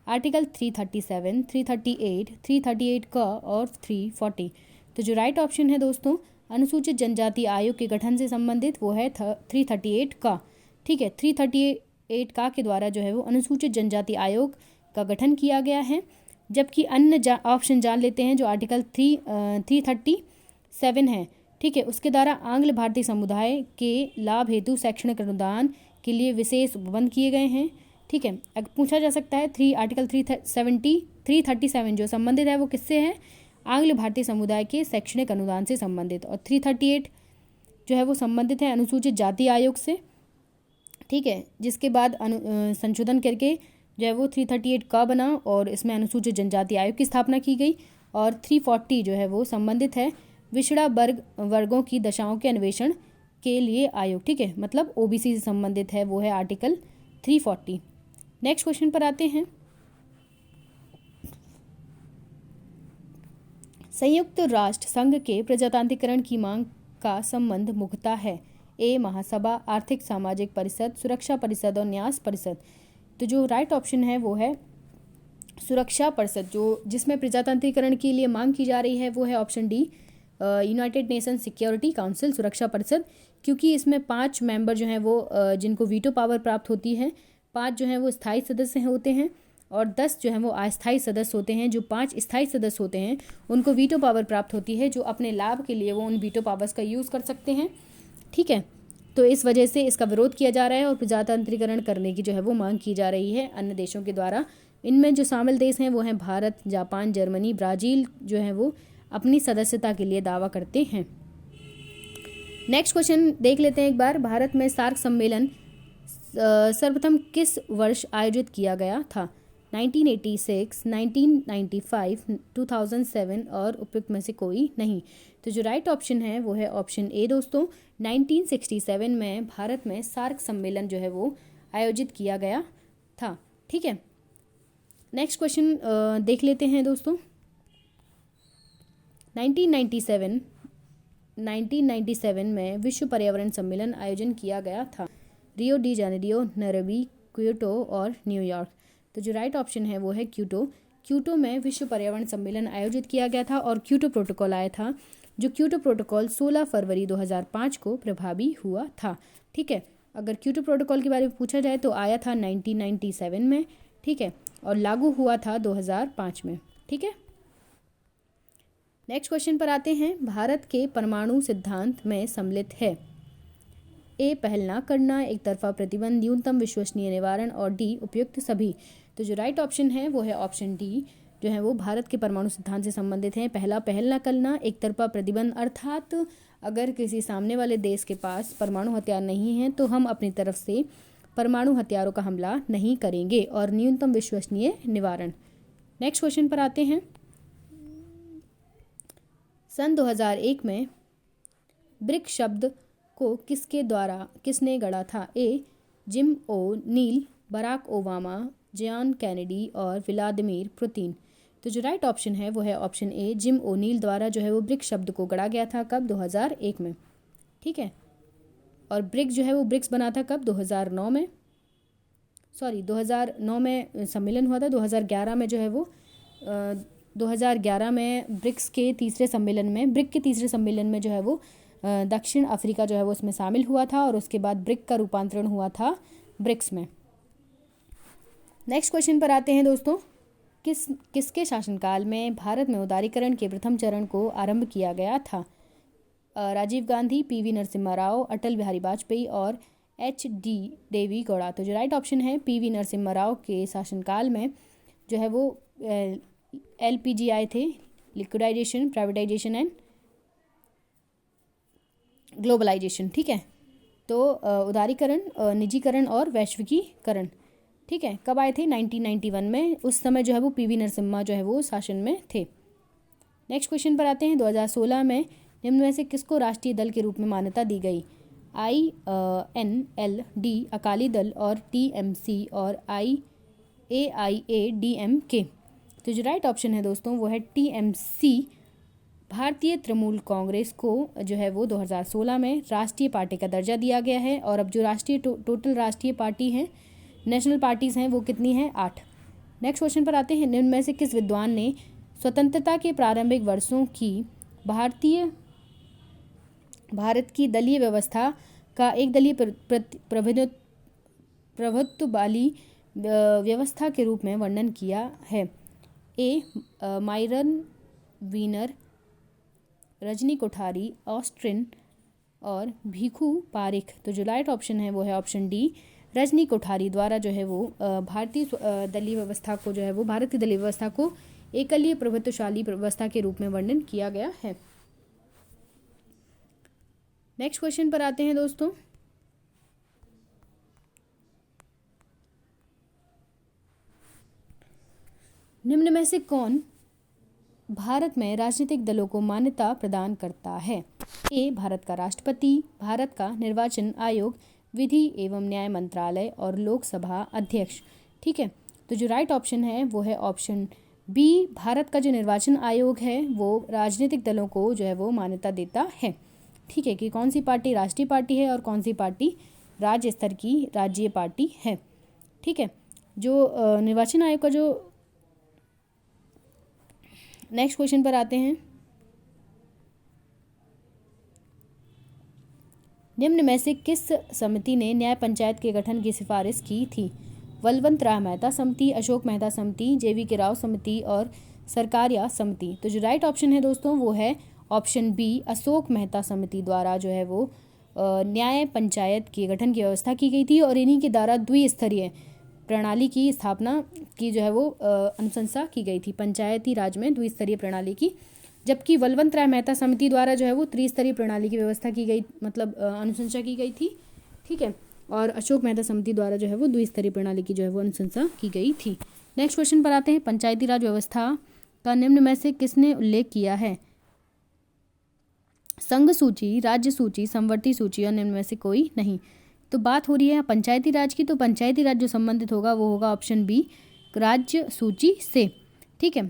आर्टिकल 337, 338, 338 क और 340। तो जो राइट ऑप्शन है दोस्तों अनुसूचित जनजाति आयोग के गठन से संबंधित वो है 338 का। ठीक है, 338 का के द्वारा जो है वो अनुसूचित जनजाति आयोग का गठन किया गया है। जबकि अन्य ऑप्शन जान लेते हैं जो आर्टिकल 337 है, ठीक है, उसके द्वारा आंग्ल भारतीय समुदाय के लाभ हेतु शैक्षणिक अनुदान के लिए विशेष उपबंध किए गए हैं। ठीक है, अगर पूछा जा सकता है आर्टिकल 337 जो संबंधित है वो किससे है? आंग्ल भारतीय समुदाय के शैक्षणिक अनुदान से संबंधित। और 338 जो है वो संबंधित है अनुसूचित जाति आयोग से। ठीक है, जिसके बाद संशोधन करके जो है वो 338 का बना और इसमें अनुसूचित जनजाति आयोग की स्थापना की गई। और 340 जो है वो संबंधित है पिछड़ा वर्गों की दशाओं के अन्वेषण के लिए आयोग। ठीक है, मतलब ओबीसी से संबंधित है, वो है आर्टिकल 340। नेक्स्ट क्वेश्चन पर आते हैं। संयुक्त राष्ट्र संघ के प्रजातांत्रिकरण की मांग का संबंध मुख्यतः है? ए महासभा, आर्थिक सामाजिक परिषद, सुरक्षा परिषद और न्यास परिषद। तो जो राइट ऑप्शन है वो है सुरक्षा परिषद। जो जिसमें प्रजातांत्रिकरण के लिए मांग की जा रही है वो है option D, United nation security council, सुरक्षा परिषद। क्योंकि इसमें 5 मेंबर जो हैं वो जिनको वीटो पावर प्राप्त होती है, 5 जो हैं वो स्थायी सदस्य होते हैं और 10 जो हैं वो अस्थायी सदस्य होते हैं। जो 5 स्थायी सदस्य होते हैं उनको वीटो पावर प्राप्त होती है, जो अपने लाभ के लिए वो उन वीटो पावर्स का यूज़ कर सकते हैं। ठीक है, तो इस वजह से इसका विरोध किया जा रहा है और प्रजातांत्रिकरण करने की जो है वो मांग की जा रही है अन्य देशों के द्वारा। इनमें जो शामिल देश हैं वो हैं भारत, जापान, जर्मनी, ब्राज़ील जो है वो अपनी सदस्यता के लिए दावा करते हैं। नेक्स्ट क्वेश्चन देख लेते हैं एक बार। भारत में सार्क सम्मेलन सर्वप्रथम किस वर्ष आयोजित किया गया था? 1986, 1995, 2007 और उपयुक्त में से कोई नहीं। तो जो राइट ऑप्शन है वो है ऑप्शन ए दोस्तों, 1967 में भारत में सार्क सम्मेलन जो है वो आयोजित किया गया था। ठीक है, नेक्स्ट क्वेश्चन देख लेते हैं दोस्तों। 1997 में विश्व पर्यावरण सम्मेलन आयोजन किया गया था। Rio de Janeiro, Nairobi, Kyoto और न्यूयॉर्क। तो जो राइट ऑप्शन है वो है क्योटो। क्योटो में विश्व पर्यावरण सम्मेलन आयोजित किया गया था और क्योटो प्रोटोकॉल आया था। जो क्योटो प्रोटोकॉल 16 फरवरी 2005 को प्रभावी हुआ था। ठीक है, अगर क्योटो प्रोटोकॉल के बारे में पूछा जाए तो आया था 1997 में। ठीक है, और लागू हुआ था 2005 में। ठीक है, नेक्स्ट क्वेश्चन पर आते हैं। भारत के परमाणु सिद्धांत में सम्मिलित है? ए पहल ना करना, एक तरफा प्रतिबंध, न्यूनतम विश्वसनीय निवारण और डी उपयुक्त सभी। तो जो राइट ऑप्शन है वो है ऑप्शन डी, जो है वो भारत के परमाणु सिद्धांत से संबंधित है। पहला पहल ना करना, एक तरफा प्रतिबंध अर्थात अगर किसी सामने वाले देश के पास परमाणु हथियार नहीं है तो हम अपनी तरफ से परमाणु हथियारों का हमला नहीं करेंगे, और न्यूनतम विश्वसनीय निवारण। नेक्स्ट क्वेश्चन पर आते हैं। सन 2001 में ब्रिक शब्द को किसने गढ़ा था? ए जिम ओ नील, बराक ओबामा, जॉन कैनेडी और व्लादिमीर पुतिन। तो जो राइट ऑप्शन है वो है ऑप्शन ए, जिम ओ नील द्वारा जो है वो ब्रिक शब्द को गढ़ा गया था। कब? 2001 में। ठीक है, और ब्रिक जो है वो ब्रिक्स बना था कब? 2009 में। 2009 में सम्मेलन हुआ था। 2011 में जो है वो 2011 में ब्रिक के तीसरे सम्मेलन में जो है वो दक्षिण अफ्रीका जो है वो इसमें शामिल हुआ था और उसके बाद ब्रिक का रूपांतरण हुआ था ब्रिक्स में। नेक्स्ट क्वेश्चन पर आते हैं दोस्तों। किसके शासनकाल में भारत में उदारीकरण के प्रथम चरण को आरंभ किया गया था? राजीव गांधी, पीवी नरसिम्हा राव, अटल बिहारी वाजपेयी और एच.डी. देवी गौड़ा। तो जो राइट ऑप्शन है पीवी नरसिम्हा राव के शासनकाल में जो है वो LPG आए थे, लिक्विडाइजेशन, प्राइवेटाइजेशन एंड ग्लोबलाइजेशन। ठीक है, तो उदारीकरण, निजीकरण और वैश्विकीकरण। ठीक है, कब आए थे? 1991 में। उस समय जो है वो पीवी नरसिम्हा जो है वो शासन में थे। नेक्स्ट क्वेश्चन पर आते हैं। 2016 में निम्न में से किसको राष्ट्रीय दल के रूप में मान्यता दी गई? INLD अकाली दल और TMC और AIADMK। तो जो राइट ऑप्शन है दोस्तों वो है TMC। भारतीय तृणमूल कांग्रेस को जो है वो 2016 में राष्ट्रीय पार्टी का दर्जा दिया गया है। और अब जो राष्ट्रीय टोटल राष्ट्रीय पार्टी हैं, नेशनल पार्टीज हैं, वो कितनी हैं? 8। नेक्स्ट क्वेश्चन पर आते हैं। निम्न में से किस विद्वान ने स्वतंत्रता के प्रारंभिक वर्षों की भारत की दलीय व्यवस्था का एक दलीय प्रभुत्व वाली व्यवस्था के रूप में वर्णन किया है? माइरन वीनर, रजनी कोठारी, ऑस्ट्रिन और भिखू पारिख। तो जो राइट ऑप्शन है वो है ऑप्शन डी, रजनी कोठारी द्वारा जो है वो भारतीय दलीय व्यवस्था को जो है वो भारतीय दलीय व्यवस्था को एकलीय प्रभुत्वशाली व्यवस्था के रूप में वर्णन किया गया है। नेक्स्ट क्वेश्चन पर आते हैं दोस्तों। निम्न में से कौन भारत में राजनीतिक दलों को मान्यता प्रदान करता है? ए, भारत का राष्ट्रपति, भारत का निर्वाचन आयोग, विधि एवं न्याय मंत्रालय और लोकसभा अध्यक्ष। ठीक है, तो जो राइट ऑप्शन है वो है ऑप्शन बी, भारत का जो निर्वाचन आयोग है वो राजनीतिक दलों को जो है वो मान्यता देता है। ठीक है, कि कौन सी पार्टी राष्ट्रीय पार्टी है और कौन सी पार्टी राज्य स्तर की राज्य पार्टी है। ठीक है, जो निर्वाचन आयोग का जो नेक्स्ट क्वेश्चन पर आते हैं। निम्न में से किस समिति ने न्याय पंचायत के गठन की सिफारिश की थी? बलवंत राय मेहता समिति, अशोक मेहता समिति, JV राव समिति और सरकारिया समिति। तो जो राइट ऑप्शन है दोस्तों वो है ऑप्शन बी, अशोक मेहता समिति द्वारा जो है वो न्याय पंचायत के गठन की व्यवस्था की गई थी और इन्हीं के द्वारा द्विस्तरीय प्रणाली की स्थापना की जो है वो अनुशंसा की गई थी, पंचायती राज में द्विस्तरीय प्रणाली की। जबकि बलवंत राय मेहता समिति द्वारा जो है वो त्रिस्तरीय प्रणाली की व्यवस्था की गई, मतलब अनुशंसा की गई थी। ठीक है, और अशोक मेहता समिति द्वारा जो है वो द्विस्तरीय प्रणाली की जो है वो अनुशंसा की गई थी। नेक्स्ट क्वेश्चन पर आते हैं। पंचायती राज व्यवस्था का निम्न में से किसने उल्लेख किया है? संघ सूची, राज्य सूची, समवर्ती सूची और निम्न में से कोई नहीं। तो बात हो रही है पंचायती राज की, तो पंचायती राज जो संबंधित होगा वो होगा ऑप्शन बी, राज्य सूची से। ठीक है,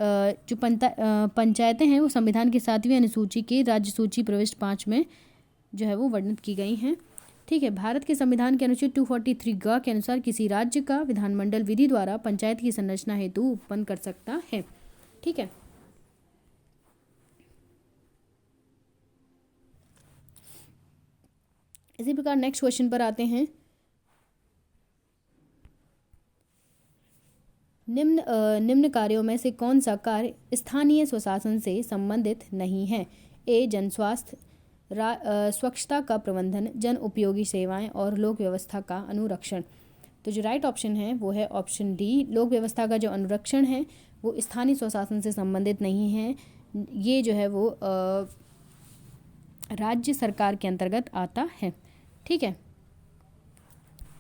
जो पंचायतें हैं वो संविधान के 7वीं अनुसूची के राज्य सूची प्रविष्ट 5 में जो है वो वर्णित की गई हैं। ठीक है, भारत के संविधान के अनुच्छेद 243 के अनुसार किसी राज्य का विधानमंडल विधि द्वारा पंचायत की संरचना हेतु उत्पन्न कर सकता है। ठीक है, इसी प्रकार नेक्स्ट क्वेश्चन पर आते हैं। निम्न कार्यों में से कौन सा कार्य स्थानीय स्वशासन से संबंधित नहीं है? ए, जन स्वास्थ्य, स्वच्छता का प्रबंधन, जन उपयोगी सेवाएं और लोक व्यवस्था का अनुरक्षण। तो जो राइट ऑप्शन है वो है ऑप्शन डी, लोक व्यवस्था का जो अनुरक्षण है वो स्थानीय स्वशासन से संबंधित नहीं है। ये जो है वो राज्य सरकार के अंतर्गत आता है। ठीक है,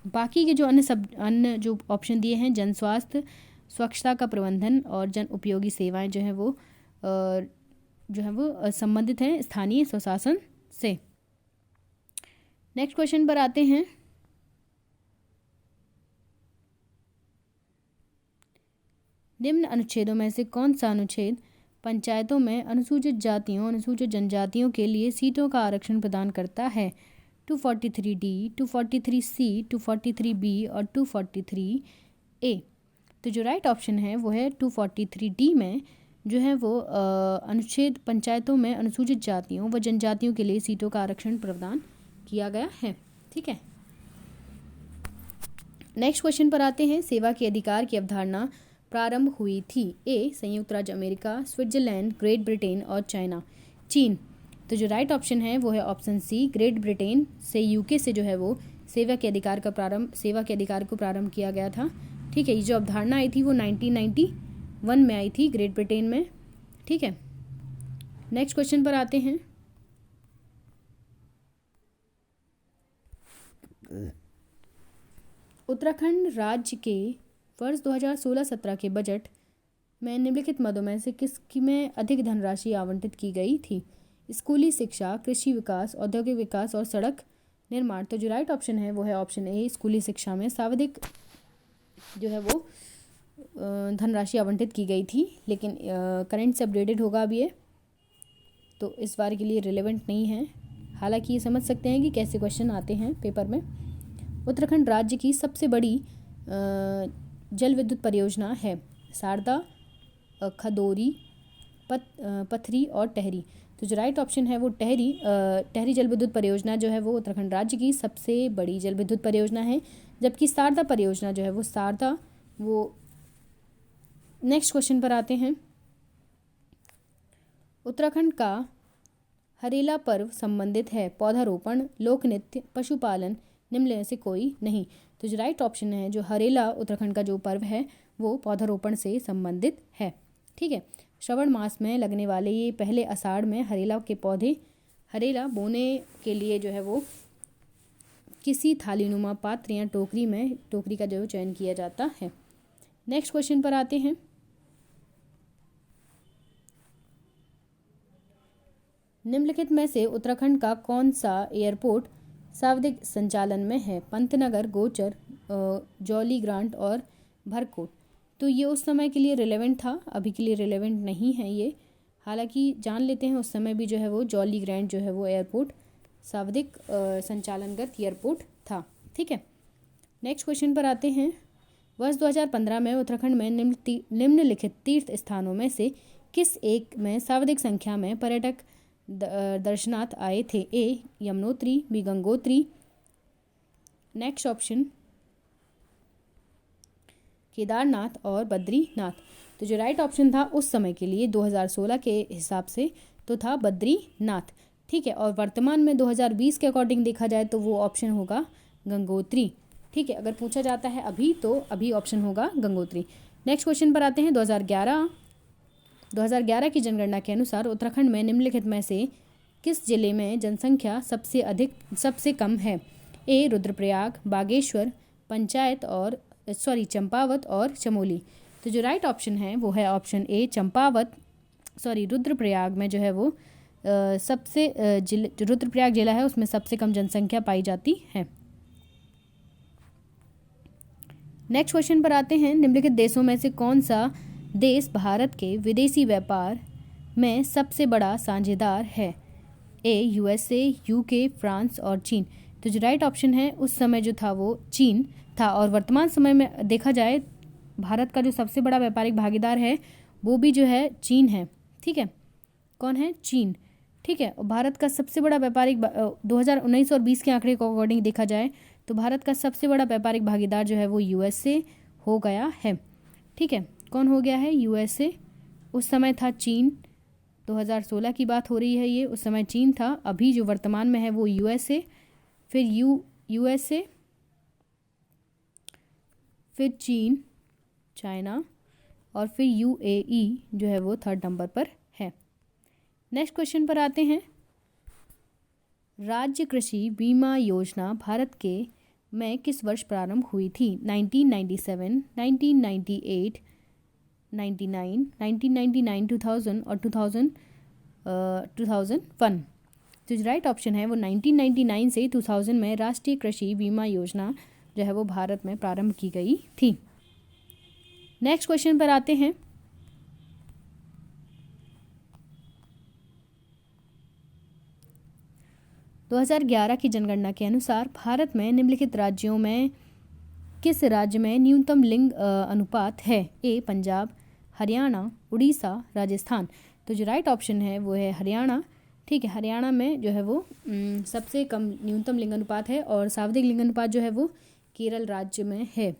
बाकी के जो अन्य जो ऑप्शन दिए हैं, जन स्वास्थ्य, स्वच्छता का प्रबंधन और जन उपयोगी सेवाएं जो है वो संबंधित हैं स्थानीय स्वशासन से। नेक्स्ट क्वेश्चन पर आते हैं। निम्न अनुच्छेदों में से कौन सा अनुच्छेद पंचायतों में अनुसूचित जातियों, अनुसूचित जनजातियों के लिए सीटों का आरक्षण प्रदान करता है? 243D, 243C, 243B और 243A। तो जो राइट ऑप्शन है वो है 243D में जो है वो अनुच्छेद पंचायतों में अनुसूचित जातियों व जनजातियों के लिए सीटों का आरक्षण प्रदान किया गया है। ठीक है, नेक्स्ट क्वेश्चन पर आते हैं। सेवा के अधिकार की अवधारणा प्रारंभ हुई थी? ए, संयुक्त राज्य अमेरिका, स्विट्जरलैंड, ग्रेट ब्रिटेन और चीन। तो जो राइट ऑप्शन है वो है ऑप्शन सी, ग्रेट ब्रिटेन से, UK से जो है वो सेवा के अधिकार को प्रारंभ किया गया था। ठीक है, ये जो अवधारणा आई थी वो 1991 में आई थी ग्रेट ब्रिटेन में। ठीक है, नेक्स्ट क्वेश्चन पर आते हैं। उत्तराखंड राज्य के वर्ष 2016-17 के बजट में निम्नलिखित मदों में से किसकी में अधिक धनराशि आवंटित की गई थी? स्कूली शिक्षा, कृषि विकास, औद्योगिक विकास और सड़क निर्माण। तो जो राइट ऑप्शन है वो है ऑप्शन ए, स्कूली शिक्षा में सर्वाधिक जो है वो धनराशि आवंटित की गई थी। लेकिन करंट से अपडेटेड होगा अब ये, तो इस बार के लिए रिलेवेंट नहीं है। हालांकि ये समझ सकते हैं कि कैसे क्वेश्चन आते हैं पेपर में। उत्तराखंड राज्य की सबसे बड़ी जल विद्युत परियोजना है शारदा, खदोरी, पथरी और टहरी। तो जो राइट ऑप्शन है वो टहरी जल विद्युत परियोजना जो है वो उत्तराखंड राज्य की सबसे बड़ी जल विद्युत परियोजना है, जबकि शारदा परियोजना जो है वो नेक्स्ट क्वेश्चन पर आते हैं। उत्तराखंड का हरेला पर्व संबंधित है पौधारोपण, लोक नृत्य, पशुपालन, निम्न में से कोई नहीं। तो जो राइट ऑप्शन है जो हरेला उत्तराखंड का जो पर्व है वो पौधारोपण से संबंधित है। ठीक है, श्रावण मास में लगने वाले ये पहले आषाढ़ में हरेला बोने के लिए जो है वो किसी थालीनुमा पात्र या टोकरी का जो चयन किया जाता है। नेक्स्ट क्वेश्चन पर आते हैं। निम्नलिखित में से उत्तराखंड का कौन सा एयरपोर्ट सार्वजनिक संचालन में है? पंतनगर, गोचर, जौली ग्रांट और भरकोट। तो ये उस समय के लिए रिलेवेंट था, अभी के लिए रिलेवेंट नहीं है ये। हालांकि जान लेते हैं उस समय भी जो है वो जौली ग्रांट जो है वो एयरपोर्ट सार्वजनिक संचालनगत एयरपोर्ट था। ठीक है, नेक्स्ट क्वेश्चन पर आते हैं। वर्ष 2015 में उत्तराखंड में निम्नलिखित तीर्थ स्थानों में से किस एक में सर्वाधिक संख्या में पर्यटक दर्शनार्थ आए थे? A Yamunotri, B Gangotri. Next option Kedarnath और बद्रीनाथ। तो जो राइट ऑप्शन था उस समय के लिए 2016 के हिसाब से तो था बद्रीनाथ। ठीक है, और वर्तमान में 2020 के अकॉर्डिंग देखा जाए तो वो ऑप्शन होगा गंगोत्री। ठीक है, अगर पूछा जाता है अभी तो अभी ऑप्शन होगा गंगोत्री। नेक्स्ट क्वेश्चन पर आते हैं। 2011 की जनगणना के अनुसार उत्तराखंड में निम्नलिखित में से किस जिले में जनसंख्या सबसे कम है? ए रुद्रप्रयाग, बागेश्वर, चंपावत और चमोली। तो जो राइट ऑप्शन है वो है ऑप्शन ए रुद्रप्रयाग में जो है वो जो रुद्रप्रयाग जिला है उसमें सबसे कम जनसंख्या पाई जाती है। नेक्स्ट क्वेश्चन पर आते हैं। निम्नलिखित देशों में से कौन सा देश भारत के विदेशी व्यापार में सबसे बड़ा साझेदार है? ए यूएसए, यूके, फ्रांस और चीन। तो जो राइट ऑप्शन है उस समय जो था वो चीन था, और वर्तमान समय में देखा जाए भारत का जो सबसे बड़ा व्यापारिक भागीदार है वो भी जो है चीन है। ठीक है, कौन है? चीन। ठीक है, और भारत का सबसे बड़ा व्यापारिक 2019 और 20 के आंकड़े को अकॉर्डिंग देखा जाए तो भारत का सबसे बड़ा व्यापारिक भागीदार जो है वो यूएसए हो गया है। ठीक है, कौन हो गया है? यूएसए। उस समय था चीन, 2016 की बात हो रही है ये, उस समय चीन था। अभी जो वर्तमान में है वो यूएसए, फिर यूएसए, फिर चीन, चाइना और फिर यूएई जो है वो थर्ड नंबर पर है। नेक्स्ट क्वेश्चन पर आते हैं। राज्य कृषि बीमा योजना भारत के में किस वर्ष प्रारंभ हुई थी? 1997, 1998, 99, 1999, 2000 और 2001। तो जो राइट ऑप्शन है वो 1999 से 2000 में राष्ट्रीय कृषि बीमा योजना जो है वो भारत में प्रारंभ की गई थी। नेक्स्ट क्वेश्चन पर आते हैं। दो 2011 की जनगणना के अनुसार भारत में निम्नलिखित राज्यों में किस राज्य में न्यूनतम लिंग अनुपात है? ए पंजाब, हरियाणा, उड़ीसा, राजस्थान। तो जो राइट ऑप्शन है वो है हरियाणा। ठीक है, हरियाणा में जो है वो सबसे कम न्यूनतम लिंग अनुपात है, और सर्वाधिक लिंग अनुपात जो है वो केरल राज्य में है।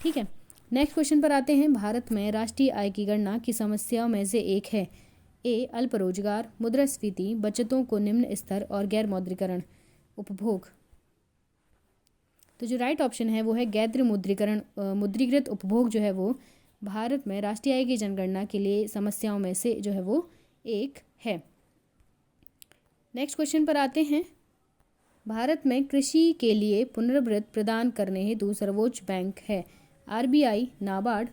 ठीक है, नेक्स्ट क्वेश्चन पर आते हैं। भारत में राष्ट्रीय आय की गणना की समस्याओं में से एक है? ए अल्प रोजगार, मुद्रास्फीति, बचतों को निम्न स्तर और गैर मौद्रीकरण उपभोग। तो जो राइट ऑप्शन है वो है गैर मुद्रीकृत उपभोग जो है वो भारत में राष्ट्रीय आय की जनगणना के लिए समस्याओं में से जो है वो एक है। नेक्स्ट क्वेश्चन पर आते हैं। भारत में कृषि के लिए पुनर्वित्त प्रदान करने हेतु सर्वोच्च बैंक है? RBI, NABARD,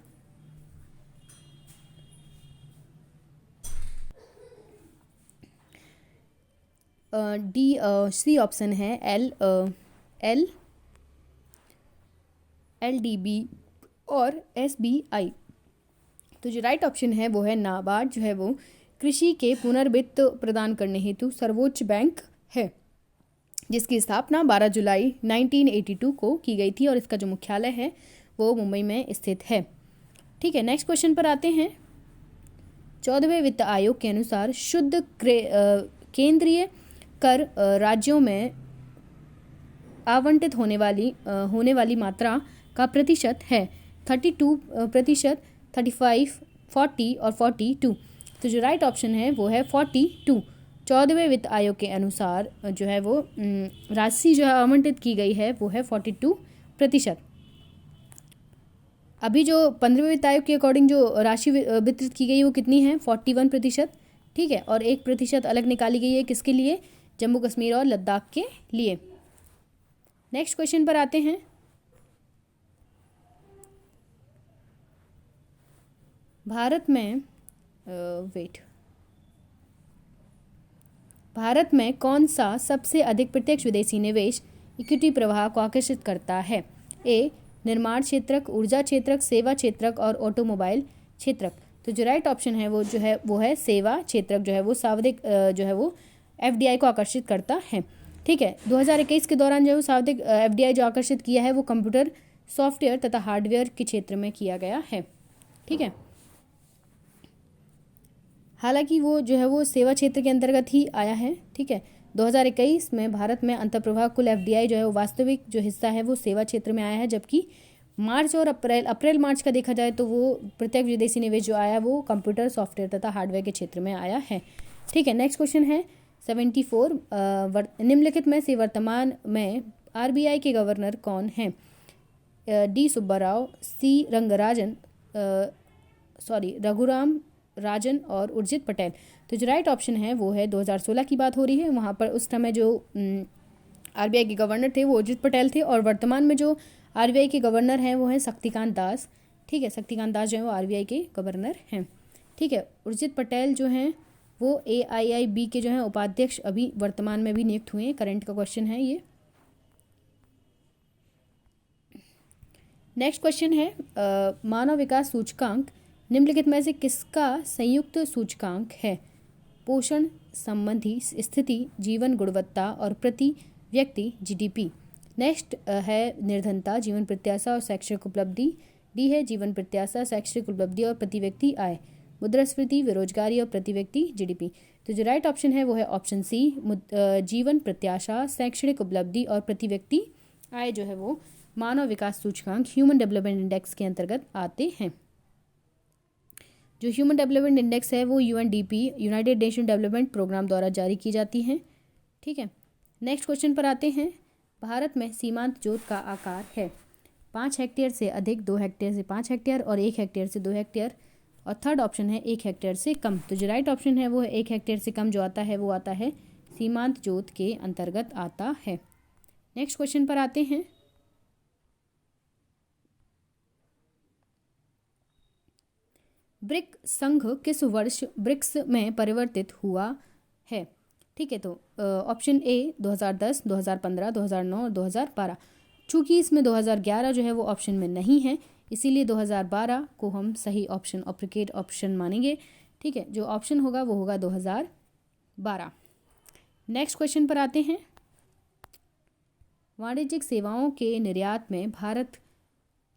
D C option है एल LDB और SBI। तो जो राइट ऑप्शन है वो है नाबार्ड, जो है वो कृषि के पुनर्वित्त प्रदान करने हेतु सर्वोच्च बैंक है, जिसकी स्थापना 12 जुलाई 1982 को की गई थी और इसका जो मुख्यालय है वो मुंबई में स्थित है। ठीक है, नेक्स्ट क्वेश्चन पर आते हैं। 14वें वित्त आयोग के अनुसार शुद्ध केंद्रीय कर राज्यों में आवंटित होने वाली मात्रा का प्रतिशत है 32%, 35%, 40% और 42%। तो जो राइट ऑप्शन है वो है 42। 14वें वित्त आयोग के अनुसार जो है वो राशि जो है आवंटित की गई है वो है 42%। अभी जो 15वें वित्त आयोग के अकॉर्डिंग जो राशि वितरित की गई है वो कितनी है? 41%। ठीक है, और 1% अलग निकाली गई है किसके लिए? जम्मू कश्मीर और लद्दाख के लिए। नेक्स्ट क्वेश्चन पर आते हैं। भारत में कौन सा सबसे अधिक प्रत्यक्ष विदेशी निवेश इक्विटी प्रवाह को आकर्षित करता है? ए, निर्माण क्षेत्रक, ऊर्जा क्षेत्रक, सेवा क्षेत्रक और ऑटोमोबाइल क्षेत्रक। तो जो राइट ऑप्शन है वो है सेवा क्षेत्रक, जो है वो सर्वाधिक जो है वो FDI को आकर्षित करता है। ठीक है, 2021 के दौरान जो सर्वाधिक FDI जो आकर्षित किया है वो कंप्यूटर, सॉफ्टवेयर तथा हार्डवेयर के क्षेत्र में किया गया है। ठीक है, हालांकि वो जो है वो सेवा क्षेत्र के अंतर्गत ही आया है। ठीक है, 2021 में भारत में अंतर्प्रवाह कुल FDI जो है वो वास्तविक जो हिस्सा है वो सेवा क्षेत्र में आया है, जबकि मार्च और अप्रैल मार्च का देखा जाए तो वो प्रत्यक्ष विदेशी निवेश जो आया वो कंप्यूटर, सॉफ्टवेयर तथा हार्डवेयर के क्षेत्र में आया है। ठीक है, नेक्स्ट क्वेश्चन है 74। निम्नलिखित में से वर्तमान में RBI के गवर्नर कौन हैं? डी सुब्बाराव, सी रघुराम राजन और उर्जित पटेल। तो जो राइट ऑप्शन है वो है 2016 की बात हो रही है। वहाँ पर उस समय जो RBI के गवर्नर थे वो उर्जित पटेल थे, और वर्तमान में जो RBI के गवर्नर हैं वो हैं शक्तिकांत दास। ठीक है, शक्तिकांत दास जो है वो RBI के गवर्नर हैं। ठीक है, उर्जित पटेल जो हैं वो AIIB के जो हैं उपाध्यक्ष अभी वर्तमान में भी नियुक्त हुए हैं। करंट का क्वेश्चन है ये। नेक्स्ट क्वेश्चन है मानव विकास सूचकांक निम्नलिखित में से किसका संयुक्त सूचकांक है? पोषण संबंधी स्थिति, जीवन गुणवत्ता और प्रति व्यक्ति GDP। नेक्स्ट है निर्धनता, जीवन प्रत्याशा और शैक्षणिक उपलब्धि। डी है जीवन प्रत्याशा, शैक्षणिक उपलब्धि और प्रति व्यक्ति आय। मुद्रास्फीति, बेरोजगारी और प्रति व्यक्ति GDP। तो जो राइट ऑप्शन है वो है ऑप्शन सी, जीवन प्रत्याशा, शैक्षणिक उपलब्धि और प्रति व्यक्ति आय जो है वो मानव विकास सूचकांक ह्यूमन डेवलपमेंट इंडेक्स के अंतर्गत आते हैं। जो ह्यूमन डेवलपमेंट इंडेक्स है वो UNDP, united nation development programme द्वारा जारी की जाती हैं। ठीक है, नेक्स्ट क्वेश्चन पर आते हैं। भारत में सीमांत जोत का आकार है 5 हेक्टेयर से अधिक, 2 हेक्टेयर से 5 हेक्टेयर और 1 हेक्टेयर से 2 हेक्टेयर, और थर्ड ऑप्शन है 1 हेक्टेयर से कम। तो जो राइट ऑप्शन है वो है 1 हेक्टेयर से कम जो आता है वो आता है सीमांत जोत के अंतर्गत आता है। नेक्स्ट क्वेश्चन पर आते हैं। ब्रिक संघ किस वर्ष ब्रिक्स में परिवर्तित हुआ है? ठीक है, तो ऑप्शन ए 2010, 2015, 2009 और 2012। चूंकि इसमें 2011 जो है वो ऑप्शन में नहीं है, इसीलिए 2012 को हम सही ऑप्शन ऑप्रिकेट ऑप्शन मानेंगे। ठीक है, जो ऑप्शन होगा वो होगा 2012। नेक्स्ट क्वेश्चन पर आते हैं। वाणिज्यिक सेवाओं के निर्यात में भारत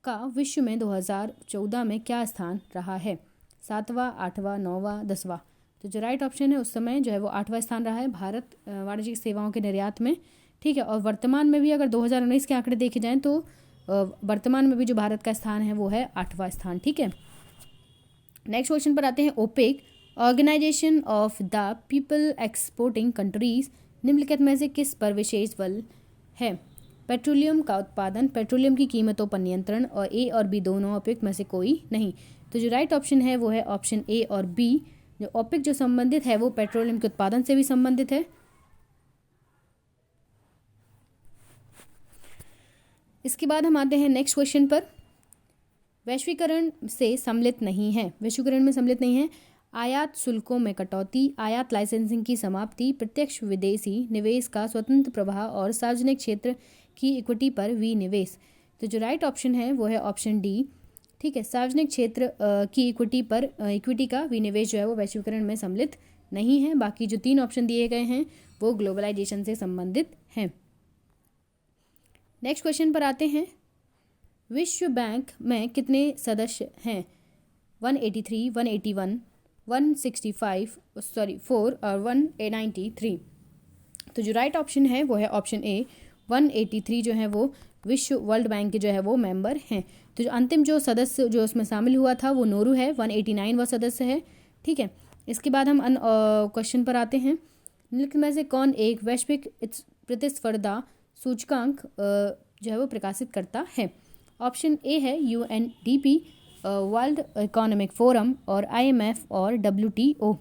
का विश्व में 2014 में क्या स्थान रहा है? 7वां, 8वां, 9वां, 10वां। तो जो राइट ऑप्शन है उस समय जो है वो 8वां स्थान रहा है भारत वाणिज्यिक सेवाओं के निर्यात में। ठीक है, और वर्तमान में भी अगर 2019 के आंकड़े देखे जाएं तो वर्तमान में भी जो भारत का स्थान है वो है 8वां स्थान। ठीक है, नेक्स्ट क्वेश्चन पर आते हैं। OPEC, organisation of the people exporting countries, निम्नलिखित में से किस पर विशेष बल है? पेट्रोलियम का उत्पादन, पेट्रोलियम की कीमतों पर नियंत्रण, और ए और बी दोनों, ओपेक में से कोई नहीं। तो जो राइट ऑप्शन है वो है ऑप्शन ए और बी। जो ओपेक जो संबंधित है वो पेट्रोलियम के उत्पादन से भी संबंधित है। इसके बाद हम आते हैं नेक्स्ट क्वेश्चन पर। वैश्वीकरण से सम्मिलित नहीं है, वैश्वीकरण में सम्मिलित नहीं है। आयात शुल्कों में कटौती, आयात लाइसेंसिंग की समाप्ति, प्रत्यक्ष विदेशी निवेश का स्वतंत्र प्रवाह और सार्वजनिक क्षेत्र की इक्विटी पर विनिवेश। तो जो राइट ऑप्शन है वो है ऑप्शन डी। ठीक है, सार्वजनिक क्षेत्र की इक्विटी पर इक्विटी का विनिवेश जो है वो वैश्वीकरण में सम्मिलित नहीं है। बाकी जो 3 ऑप्शन दिए गए हैं वो ग्लोबलाइजेशन से संबंधित हैं। नेक्स्ट क्वेश्चन पर आते हैं। विश्व बैंक में कितने सदस्य हैं? 183, 181, 165 4 और 193। तो जो राइट ऑप्शन है वो है ऑप्शन ए 183 जो है वो विश्व वर्ल्ड बैंक के जो है वो मेंबर हैं। तो जो अंतिम जो सदस्य जो उसमें शामिल हुआ था वो नोरू है, 189 वह सदस्य है। ठीक है, इसके बाद हम क्वेश्चन पर आते हैं। निम्नलिखित में से कौन एक वैश्विक प्रतिस्पर्धा सूचकांक जो है वो प्रकाशित करता है? ऑप्शन ए है UNDP, वर्ल्ड इकोनॉमिक फोरम और IMF और WTO।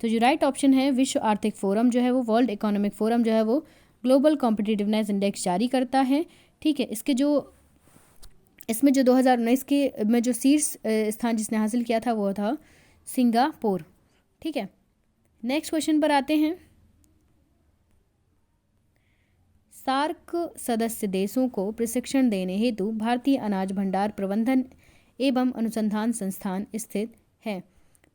तो जो राइट ऑप्शन है विश्व आर्थिक फोरम जो है वो वर्ल्ड इकोनॉमिक फोरम जो है वो ग्लोबल कॉम्पिटिटिवनेस इंडेक्स जारी करता है। ठीक है, इसमें जो 2019 के में जो शीर्ष स्थान जिसने हासिल किया था वो था सिंगापुर। ठीक है, नेक्स्ट क्वेश्चन पर आते हैं। सार्क सदस्य देशों को प्रशिक्षण देने हेतु भारतीय अनाज भंडार प्रबंधन एवं अनुसंधान संस्थान स्थित है?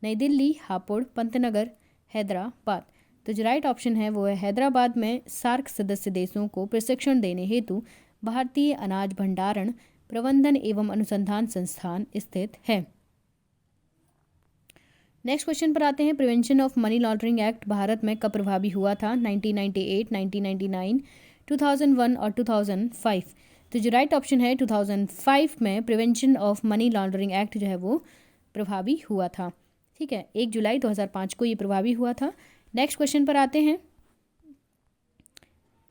नई दिल्ली, हापुड़, पंतनगर, हैदराबाद। तो जो राइट ऑप्शन है वो है हैदराबाद में सार्क सदस्य देशों को प्रशिक्षण देने हेतु भारतीय अनाज भंडारण प्रबंधन एवं अनुसंधान संस्थान स्थित है। नेक्स्ट क्वेश्चन पर आते हैं। Prevention of money laundering act Bharat में कब प्रभावी हुआ था? 1998, 1999, 2001 और 2005। तो जो राइट ऑप्शन है 2005 में prevention of money laundering act जो है वो प्रभावी हुआ था। ठीक है, 1 जुलाई 2005 को ये प्रभावी हुआ था। नेक्स्ट क्वेश्चन पर आते हैं।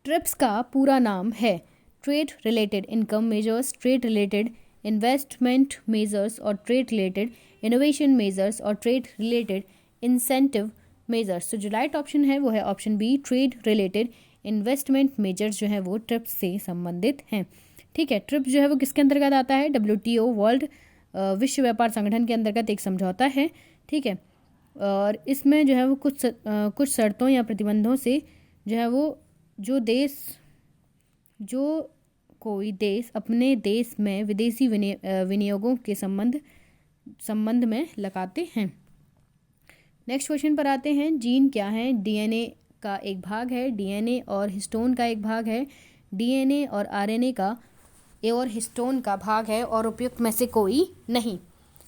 ट्रिप्स का पूरा नाम है trade related income measures, trade related investment measures और ट्रेड रिलेटेड इनोवेशन मेजर्स और ट्रेड रिलेटेड इंसेंटिव मेजर्स। तो जो राइट ऑप्शन है वो है option B, trade related investment measures जो है वो ट्रिप्स से संबंधित हैं। ठीक है, ट्रिप्स जो है वो किसके अंतर्गत आता है? WTO वर्ल्ड विश्व व्यापार संगठन के अंतर्गत एक समझौता है। ठीक है, और इसमें जो है वो कुछ शर्तों या प्रतिबंधों से जो है वो जो कोई देश अपने देश में विदेशी विनियोगों के संबंध में लगाते हैं। नेक्स्ट क्वेश्चन पर आते हैं। जीन क्या है? DNA का एक भाग है, DNA और हिस्टोन का एक भाग है, DNA और RNA का और हिस्टोन का भाग है और उपयुक्त में से कोई नहीं।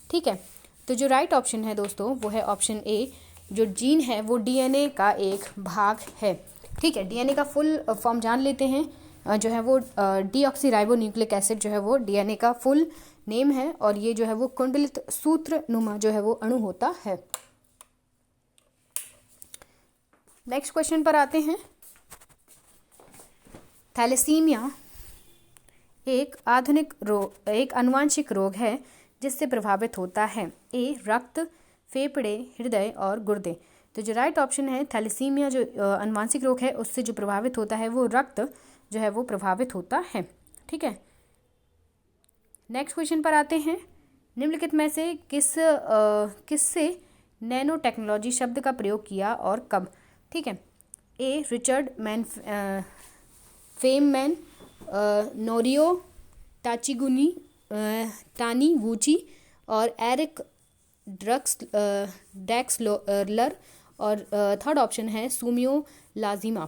ठीक है, तो जो राइट ऑप्शन है दोस्तों वो है ऑप्शन ए। जो जीन है वो DNA का एक भाग है। ठीक है, DNA का फुल फॉर्म जान लेते हैं। जो है वो डीऑक्सीराइबोन्यूक्लिक एसिड जो है वो DNA का फुल नेम है और ये जो है वो कुंडलित सूत्र नुमा जो है वो अणु होता है। नेक्स्ट क्वेश्चन पर आते हैं। थैलेसीमिया एक आनुवांशिक रोग है जिससे प्रभावित होता है? ए रक्त, फेफड़े, हृदय और गुर्दे। तो जो राइट ऑप्शन है थैलेसीमिया जो आनुवांशिक रोग है उससे जो प्रभावित होता है वो रक्त जो है वो प्रभावित होता है। ठीक है, नेक्स्ट क्वेश्चन पर आते हैं। निम्नलिखित में से किससे नैनो टेक्नोलॉजी शब्द का प्रयोग किया और कब? ठीक है, ए रिचर्ड फेममैन, नोरियो टानीगुची और एरिक ड्रैक्सलर और थर्ड ऑप्शन है सुमियो लाजिमा।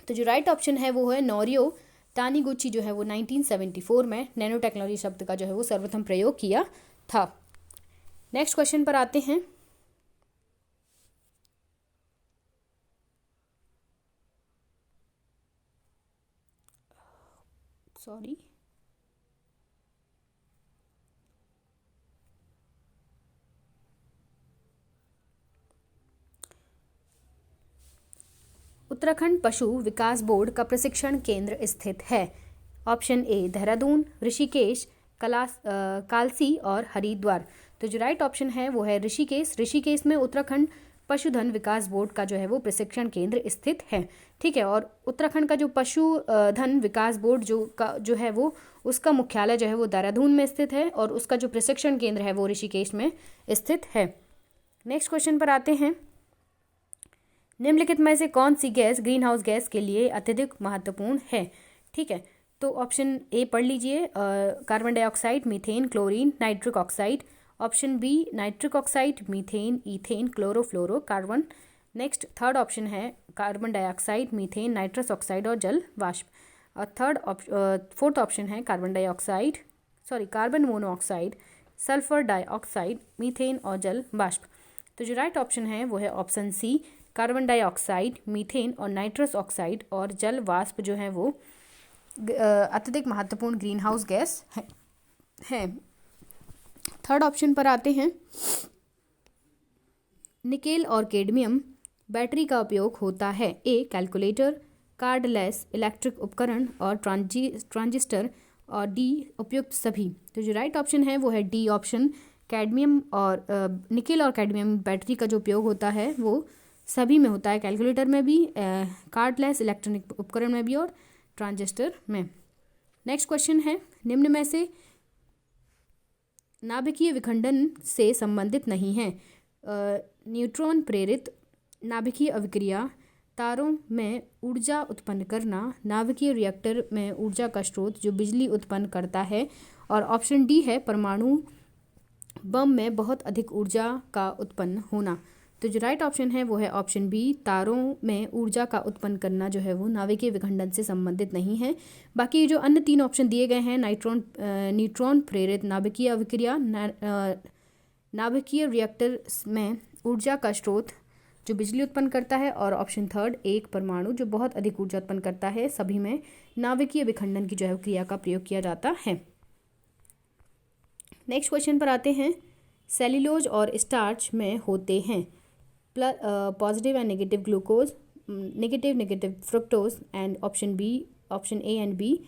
तो जो राइट ऑप्शन है वो है नोरियो टानीगुची जो है वो 1974 में नैनो टेक्नोलॉजी शब्द का जो है वो सर्वप्रथम प्रयोग किया था। नेक्स्ट क्वेश्चन पर आते हैं। उत्तराखंड पशु विकास बोर्ड का प्रशिक्षण केंद्र स्थित है? ऑप्शन ए देहरादून, ऋषिकेश, कालसी और हरिद्वार। तो जो राइट ऑप्शन है वो है ऋषिकेश। ऋषिकेश में उत्तराखंड पशुधन विकास बोर्ड का जो है वो प्रशिक्षण केंद्र स्थित है। ठीक है, और उत्तराखंड का जो पशुधन विकास बोर्ड जो है वो उसका मुख्यालय जो है वो देहरादून में स्थित है और उसका जो प्रशिक्षण केंद्र है वो ऋषिकेश में स्थित है। नेक्स्ट क्वेश्चन पर आते हैं। निम्नलिखित में से कौन सी गैस ग्रीन हाउस गैस के लिए अत्यधिक महत्वपूर्ण है? ठीक है, तो ऑप्शन ए पढ़ लीजिए, carbon dioxide, methane, chlorine, nitric oxide. Option B nitric oxide, methane, ethane, chlorofluorocarbon. Next third option है carbon dioxide, methane, nitrous oxide और जल वाष्प। और फोर्थ ऑप्शन है carbon monoxide, sulphur dioxide, methane और जल वाष्प। तो जो राइट ऑप्शन है वो है option C, carbon dioxide, methane और नाइट्रस ऑक्साइड और जल वाष्प जो है वो अत्यधिक महत्वपूर्ण ग्रीन हाउस गैस है। थर्ड ऑप्शन पर आते हैं। निकेल और कैडमियम बैटरी का उपयोग होता है। ए कैलकुलेटर, कार्डलेस इलेक्ट्रिक उपकरण और ट्रांजिस्टर, और डी उपयुक्त सभी। तो जो राइट ऑप्शन है वो है डी ऑप्शन, कैडमियम और निकेल और कैडमियम बैटरी का जो उपयोग होता है वो सभी में होता है, कैलकुलेटर में भी, कार्डलेस इलेक्ट्रॉनिक उपकरण में भी और ट्रांजिस्टर में। नेक्स्ट क्वेश्चन है, निम्न में से नाभिकीय विखंडन से संबंधित नहीं है। न्यूट्रॉन प्रेरित नाभिकीय अभिक्रिया, तारों में ऊर्जा उत्पन्न करना, नाभिकीय रिएक्टर में ऊर्जा का स्रोत जो बिजली उत्पन्न करता है, और ऑप्शन डी है परमाणु बम में बहुत अधिक ऊर्जा का उत्पन्न होना। तो जो राइट ऑप्शन है वो है ऑप्शन बी, तारों में ऊर्जा का उत्पन्न करना जो है वो नाभिकीय विखंडन से संबंधित नहीं है। बाकी जो अन्य तीन ऑप्शन दिए गए हैं, न्यूट्रॉन प्रेरित नाभिकीय अभिक्रिया, नाभिकीय रिएक्टर में ऊर्जा का स्रोत जो बिजली उत्पन्न करता है, और ऑप्शन थर्ड एक परमाणु जो बहुत अधिक ऊर्जा उत्पन्न करता है, सभी में नाभिकीय विखंडन की जो है क्रिया का प्रयोग किया जाता है। नेक्स्ट क्वेश्चन पर आते हैं। सेल्यूलोज और स्टार्च में होते हैं positive and negative glucose, negative fructose, and option A and B,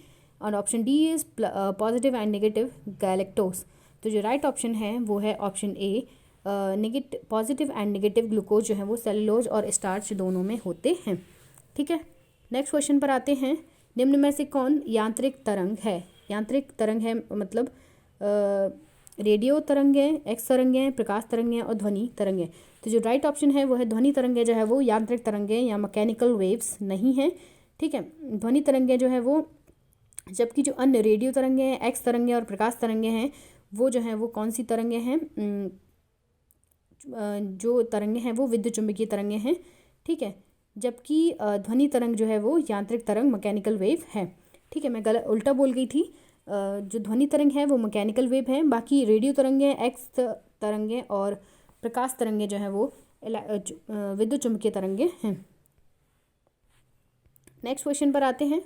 और option D is positive and negative galactose. तो जो राइट ऑप्शन है वो है option A, positive and negative glucose जो है वो सेल्यूलोज और स्टार्च दोनों में होते हैं। ठीक है, नेक्स्ट क्वेश्चन पर आते हैं। निम्न में से कौन यांत्रिक तरंग है? यांत्रिक तरंग है मतलब रेडियो तरंगें, एक्स तरंगें, प्रकाश तरंगें और ध्वनि तरंगें। तो जो राइट ऑप्शन है वो है ध्वनि तरंगें जो है वो यांत्रिक तरंगें या मैकेनिकल वेव्स नहीं है। ठीक है, ध्वनि तरंगें जो है वो, जबकि जो अन्य रेडियो तरंगें, एक्स तरंगें और प्रकाश तरंगें हैं वो जो है वो कौन सी तरंगें हैं? जो तरंगें हैं वो विद्युत चुंबकीय तरंगें हैं। ठीक है, जबकि ध्वनि तरंग जो है वो यांत्रिक तरंग मैकेनिकल वेव है। ठीक है, मैं उल्टा बोल गई थी। जो ध्वनि तरंग है वो मैकेनिकल वेव है, बाकी रेडियो तरंगें, एक्स तरंगें और प्रकाश तरंगें जो है वो विद्युत चुंबकीय तरंगें हैं। नेक्स्ट क्वेश्चन पर आते हैं।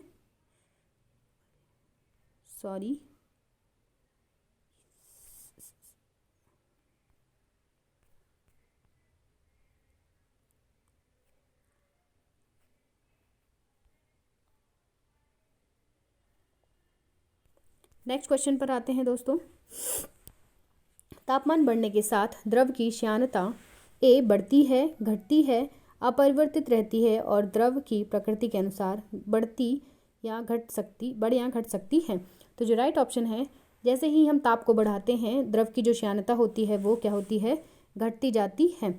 नेक्स्ट क्वेश्चन पर आते हैं दोस्तों। तापमान बढ़ने के साथ द्रव की श्यानता ए बढ़ती है, घटती है, अपरिवर्तित रहती है, और द्रव की प्रकृति के अनुसार बढ़ या घट सकती है। तो जो राइट ऑप्शन है, जैसे ही हम ताप को बढ़ाते हैं द्रव की जो श्यानता होती है वो क्या होती है? घटती जाती है।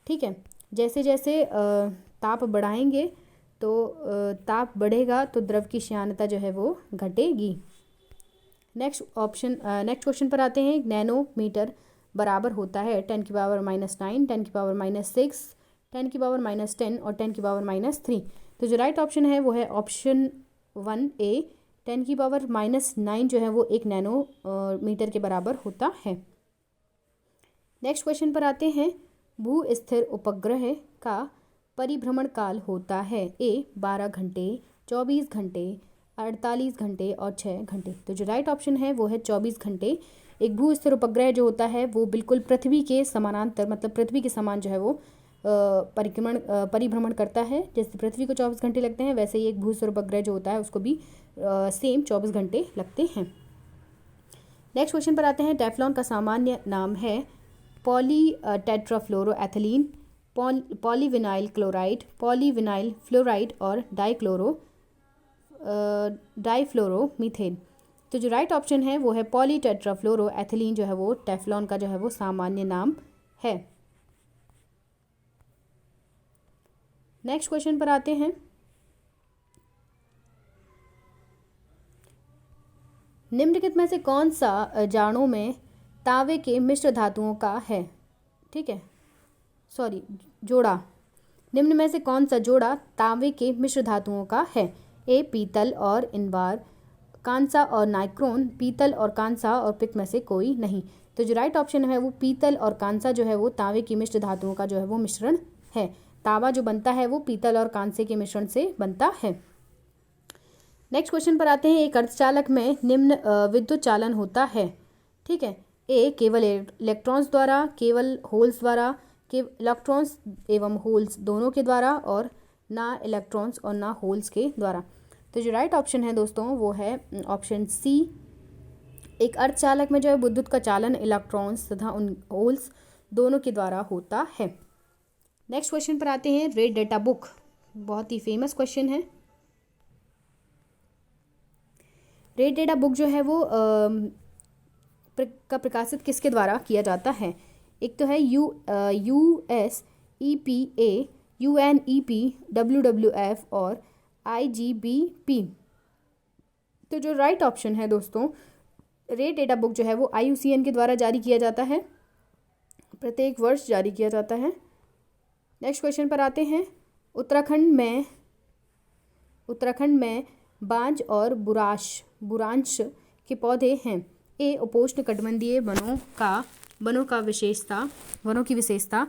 ठीक है, जैसे जैसे ताप बढ़ाएंगे तो ताप बढ़ेगा तो द्रव की श्यानता जो है वो घटेगी। नेक्स्ट क्वेश्चन पर आते हैं। नैनोमीटर बराबर होता है 10 की पावर -9, 10 की पावर -6, 10 की पावर -10 और 10 की पावर -3। तो जो राइट ऑप्शन है वो है ऑप्शन 1 ए, 10 की पावर -9 जो है वो 1 नैनोमीटर के बराबर होता है। नेक्स्ट क्वेश्चन पर आते हैं। भू स्थिर उपग्रह का परिभ्रमण काल होता है ए 12 घंटे, 24 घंटे, 48 घंटे और 6 घंटे। तो जो राइट ऑप्शन है वो है 24 घंटे। एक भू स्थिर उपग्रह जो होता है वो बिल्कुल पृथ्वी के समानांतर, मतलब पृथ्वी के समान जो है वो परिभ्रमण करता है। जैसे पृथ्वी को 24 घंटे लगते हैं वैसे ही एक भू स्थिर उपग्रह जो होता है उसको भी सेम 24 घंटे लगते हैं। नेक्स्ट क्वेश्चन पर आते हैं। टेफ्लॉन का सामान्य नाम है poly tetrafluoroethylene, polyvinyl chloride, polyvinyl fluoride और डाइफ्लोरोमीथेन। तो जो राइट ऑप्शन है वो है पॉलीटेट्राफ्लोरोएथिलीन, जो है वो टेफ्लॉन का जो है वो सामान्य नाम है। नेक्स्ट क्वेश्चन पर आते हैं। निम्नलिखित में से कौन सा जाड़ों में तांबे के मिश्र धातुओं का है, ठीक है, सॉरी जोड़ा, निम्न में से कौन सा जोड़ा तांबे के मिश्र धातुओं का है? ए पीतल और इनबार, कांसा और नाइक्रोन, पीतल और कांसा और पित्त में से कोई नहीं। तो जो राइट ऑप्शन है वो पीतल और कांसा जो है वो तांबे की मिश्र धातुओं का जो है वो मिश्रण है। तांबा जो बनता है वो पीतल और कांसे के मिश्रण से बनता है। नेक्स्ट क्वेश्चन पर आते हैं। एक अर्धचालक में निम्न विद्युत चालन होता है, ठीक है। ए केवल इलेक्ट्रॉन्स द्वारा, केवल होल्स द्वारा, इलेक्ट्रॉन्स एवं होल्स दोनों के द्वारा, और ना इलेक्ट्रॉन्स और ना होल्स के द्वारा। तो जो राइट ऑप्शन है दोस्तों वो है ऑप्शन सी। एक अर्धचालक में जो है विद्युत का चालन इलेक्ट्रॉन्स तथा उन होल्स दोनों के द्वारा होता है। नेक्स्ट क्वेश्चन पर आते हैं। रेड डेटा बुक, बहुत ही फेमस क्वेश्चन है। रेड डेटा बुक जो है वो का प्रकाशित किसके द्वारा किया जाता है? एक तो है USEPA, UNEP, WWF और IGBP। तो जो राइट ऑप्शन है दोस्तों, रेड डेटा बुक जो है वो IUCN के द्वारा जारी किया जाता है, प्रत्येक वर्ष जारी किया जाता है। नेक्स्ट क्वेश्चन पर आते हैं। उत्तराखंड में बांज और बुरांश के पौधे हैं। ए उपोष्ण कटिबंधीय वनों की विशेषता,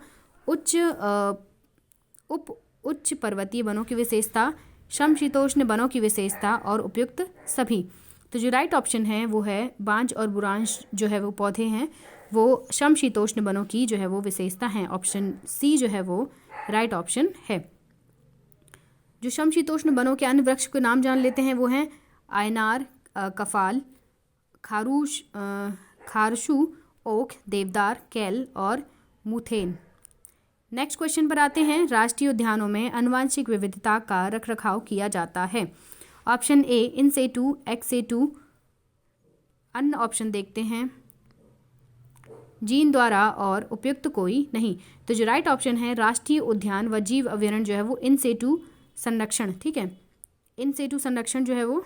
उच्च पर्वतीय वनों की विशेषता, समशीतोष्ण वनों की विशेषता और उपयुक्त सभी। तो जो राइट ऑप्शन है वो है बांज और बुरांश जो है वो पौधे हैं, वो समशीतोष्ण वनों की जो है वो विशेषता है। ऑप्शन सी जो है वो राइट ऑप्शन है। जो समशीतोष्ण वनों के अन्य वृक्ष के नाम जान लेते हैं वो हैं आयनार, कफाल, खारशू, ओक, देवदार, केल और मुथेन। नेक्स्ट क्वेश्चन पर आते हैं। राष्ट्रीय उद्यानों में आनुवांशिक विविधता का रखरखाव किया जाता है। Option A in situ, ex situ. अन्य ऑप्शन देखते हैं। जीन द्वारा और उपयुक्त कोई नहीं। तो जो राइट ऑप्शन है राष्ट्रीय उद्यान व जीव अभ्यारण्य जो है वो इन सेटू संरक्षण, ठीक है, इन सेटू संरक्षण जो है वो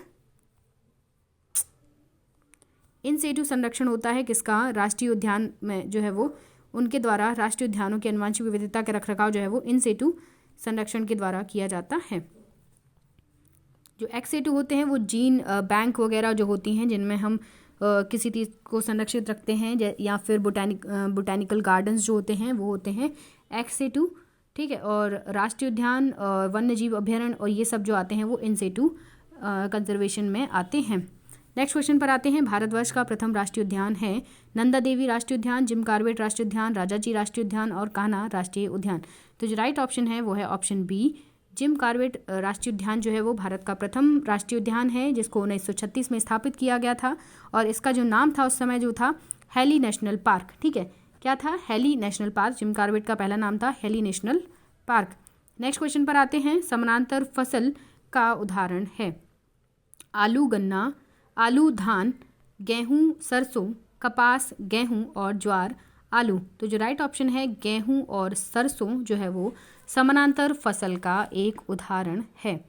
इन सेटू संरक्षण होता है किसका? राष्ट्रीय उद्यान में जो है वो उनके द्वारा राष्ट्रीय उद्यानों की आनुवांशिक विविधता का रखरखाव जो है वो इन सेटू संरक्षण के द्वारा किया जाता है। जो एक्स सेटू होते हैं वो जीन बैंक वगैरह जो होती हैं जिनमें हम किसी चीज़ को संरक्षित रखते हैं, या फिर बोटानिकल गार्डन्स जो होते हैं वो होते हैं एक्स सेटू, ठीक है। और राष्ट्रीय उद्यान और वन्य जीव अभ्यारण्य और ये सब जो आते हैं वो इन सेटू कंजर्वेशन में आते हैं। नेक्स्ट क्वेश्चन पर आते हैं। भारतवर्ष का प्रथम राष्ट्रीय उद्यान है नंदा देवी राष्ट्रीय उद्यान, जिम कॉर्बेट राष्ट्रीय उद्यान, राजाजी राष्ट्रीय उद्यान और कान्हा राष्ट्रीय उद्यान। तो जो राइट ऑप्शन है वो है ऑप्शन बी, जिम कॉर्बेट राष्ट्रीय उद्यान जो है वो भारत का प्रथम राष्ट्रीय उद्यान है, जिसको 1936 में स्थापित किया गया था। और इसका जो नाम था उस समय जो था हेली नेशनल पार्क, ठीक है, क्या था? Heli national park. Jim Corbett का पहला नाम था heli national park. Next question पर आते हैं। समानांतर फसल का उदाहरण है आलू गन्ना, आलू धान, गेहूं सरसों, कपास गेहूं और ज्वार आलू। तो जो राइट ऑप्शन है गेहूं और सरसों जो है वो समानांतर फसल का एक उदाहरण है,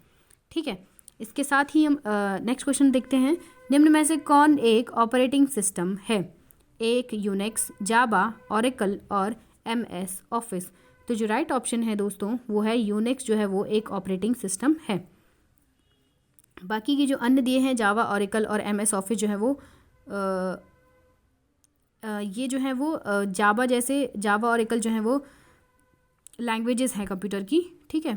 ठीक है। इसके साथ ही हम नेक्स्ट क्वेश्चन देखते हैं। निम्न में से कौन एक ऑपरेटिंग सिस्टम है? एक यूनिक्स, जावा, ओरेकल और MS ऑफिस। तो जो राइट ऑप्शन है दोस्तों वो है यूनिक्स जो है वो एक ऑपरेटिंग सिस्टम है। बाकी के जो अन्य दिए हैं जावा, ओरेकल और MS ऑफिस जो है वो ये जो है वो जावा ओरेकल जो है वो लैंग्वेजेस हैं कंप्यूटर की, ठीक है।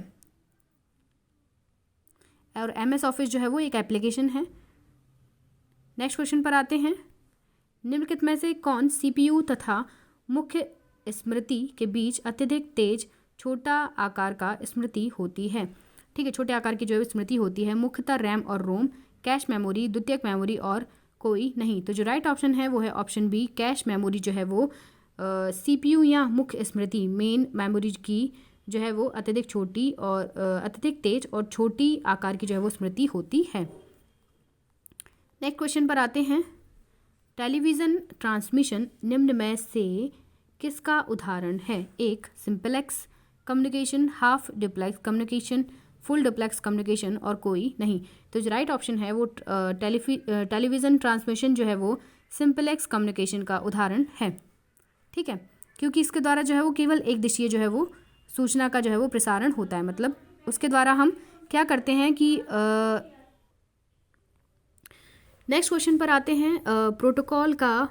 और MS ऑफिस जो है वो एक एप्लीकेशन है। नेक्स्ट क्वेश्चन पर आते हैं। निम्नलिखित में से कौन CPU तथा मुख्य स्मृति के बीच अत्यधिक तेज छोटा आकार का स्मृति होती है, ठीक है, छोटे आकार की जो स्मृति होती है? मुख्यतः रैम और रोम, कैश मेमोरी, द्वितीयक मेमोरी और कोई नहीं। तो जो राइट ऑप्शन है वो है ऑप्शन बी, कैश मेमोरी जो है वो CPU या मुख्य स्मृति मेन मेमोरी की जो है वो अत्यधिक छोटी और अत्यधिक तेज और छोटी आकार की जो है वो स्मृति होती है। नेक्स्ट क्वेश्चन पर आते हैं। टेलीविज़न ट्रांसमिशन निम्न में से किसका उदाहरण है? एक, simplex communication, half duplex communication, full duplex communication और कोई नहीं। तो जो राइट ऑप्शन है वो टेलीविज़न ट्रांसमिशन जो है वो सिंपलेक्स कम्युनिकेशन का उदाहरण है। ठीक है, क्योंकि इसके द्वारा जो है वो केवल एक दिशीय जो है वो सूचना का जो है वो प्रसारण होता है। मतलब उसके द्वारा हम क्या करते हैं कि नेक्स्ट क्वेश्चन पर आते हैं। प्रोटोकॉल का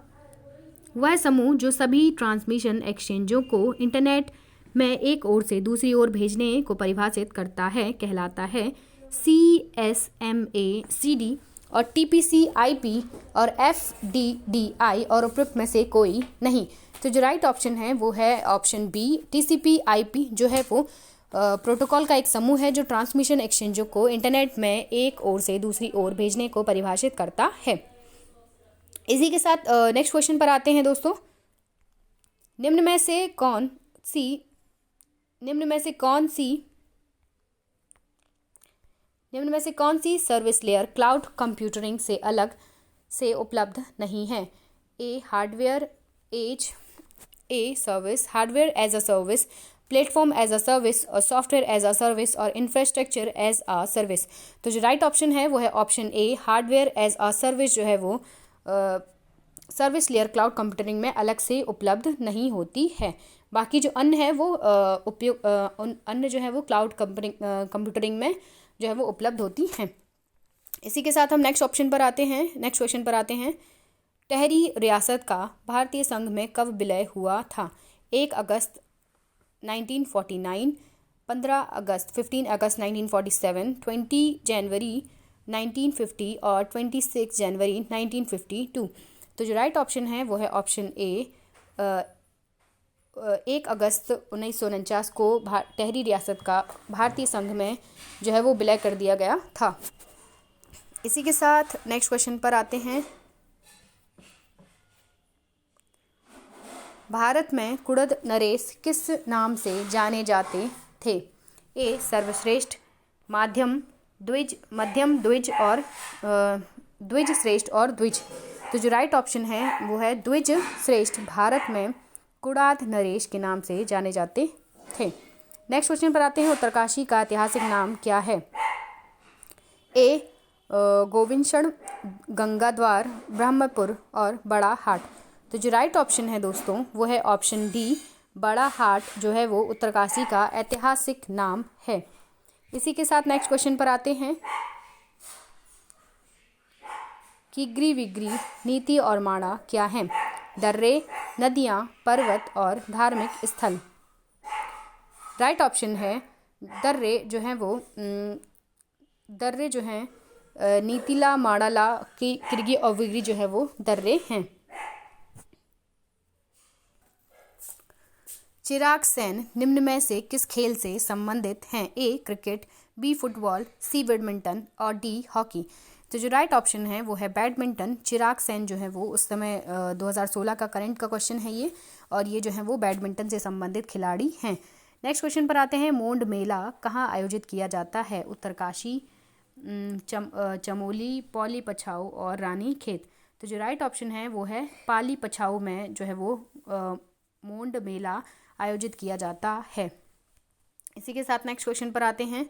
वह समूह जो सभी ट्रांसमिशन एक्सचेंजों को इंटरनेट में एक ओर से दूसरी ओर भेजने को परिभाषित करता है कहलाता है CSMA CD और TPC IP और FDDI और उपयुक्त में से कोई नहीं। तो जो राइट ऑप्शन है वो है ऑप्शन बी, TCP IP जो है वो प्रोटोकॉल का एक समूह है जो ट्रांसमिशन एक्सचेंजों को इंटरनेट में एक ओर से दूसरी ओर भेजने को परिभाषित करता है। इसी के साथ नेक्स्ट क्वेश्चन पर आते हैं दोस्तों। निम्न में से कौन सी सर्विस लेयर क्लाउड कंप्यूटिंग से अलग से उपलब्ध नहीं है? A, hardware as a service, platform as a service और सॉफ्टवेयर एज अ सर्विस और इंफ्रास्ट्रक्चर एज अ सर्विस। तो जो राइट ऑप्शन है वो है option A, hardware as a service जो है वो सर्विस लेयर क्लाउड कंप्यूटिंग में अलग से उपलब्ध नहीं होती है। बाकी जो अन्य है वो अन्य जो है वो क्लाउड कंप्यूटिंग में जो है वो उपलब्ध होती हैं। इसी के साथ हम नेक्स्ट क्वेश्चन पर आते हैं। टहरी रियासत का भारतीय संघ में कब विलय हुआ था? 1 अगस्त 1949, 15 अगस्त 1947, 20 जनवरी 1950 और 26 जनवरी 1952। तो जो राइट ऑप्शन है वो है ऑप्शन ए, 1 अगस्त 1949 को टहरी रियासत का भारतीय संघ में जो है वो विलय कर दिया गया था। इसी के साथ नेक्स्ट क्वेश्चन पर आते हैं। भारत में कुड़द नरेश किस नाम से जाने जाते थे? ए, सर्वश्रेष्ठ, मध्यम द्विज और द्विज श्रेष्ठ और द्विज। तो जो राइट ऑप्शन है वो है द्विज श्रेष्ठ भारत में कुड़ाद नरेश के नाम से जाने जाते थे। नेक्स्ट क्वेश्चन पर आते हैं। उत्तरकाशी का ऐतिहासिक नाम क्या है? ए, गोविंदशण, गंगाद्वार, ब्रह्मपुर और बड़ा हाट। तो जो राइट ऑप्शन है दोस्तों वो है ऑप्शन डी, बड़ा हाट जो है वो उत्तरकाशी का ऐतिहासिक नाम है। इसी के साथ नेक्स्ट क्वेश्चन पर आते हैं। किगरी विग्री, नीति और माड़ा क्या है? दर्रे, नदियाँ, पर्वत और धार्मिक स्थल। राइट ऑप्शन है दर्रे जो हैं नीतिला, माड़ाला की किरगी और विग्री जो है वो दर्रे हैं। चिराग सेन निम्न में से किस खेल से संबंधित हैं? ए, क्रिकेट, बी, फुटबॉल, सी, बैडमिंटन और डी, हॉकी। तो जो राइट ऑप्शन है वो है बैडमिंटन। चिराग सेन जो है वो उस समय 2016 का करंट का क्वेश्चन है ये, और ये जो है वो बैडमिंटन से संबंधित खिलाड़ी हैं। नेक्स्ट क्वेश्चन पर आते हैं। मोंड मेला कहाँ आयोजित किया जाता है? उत्तरकाशी, चमोली, पौली पछाऊ और रानी खेत। तो जो राइट ऑप्शन है वो है पाली पछाऊ में जो है वो मोंड मेला आयोजित किया जाता है। इसी के साथ नेक्स्ट क्वेश्चन पर आते हैं।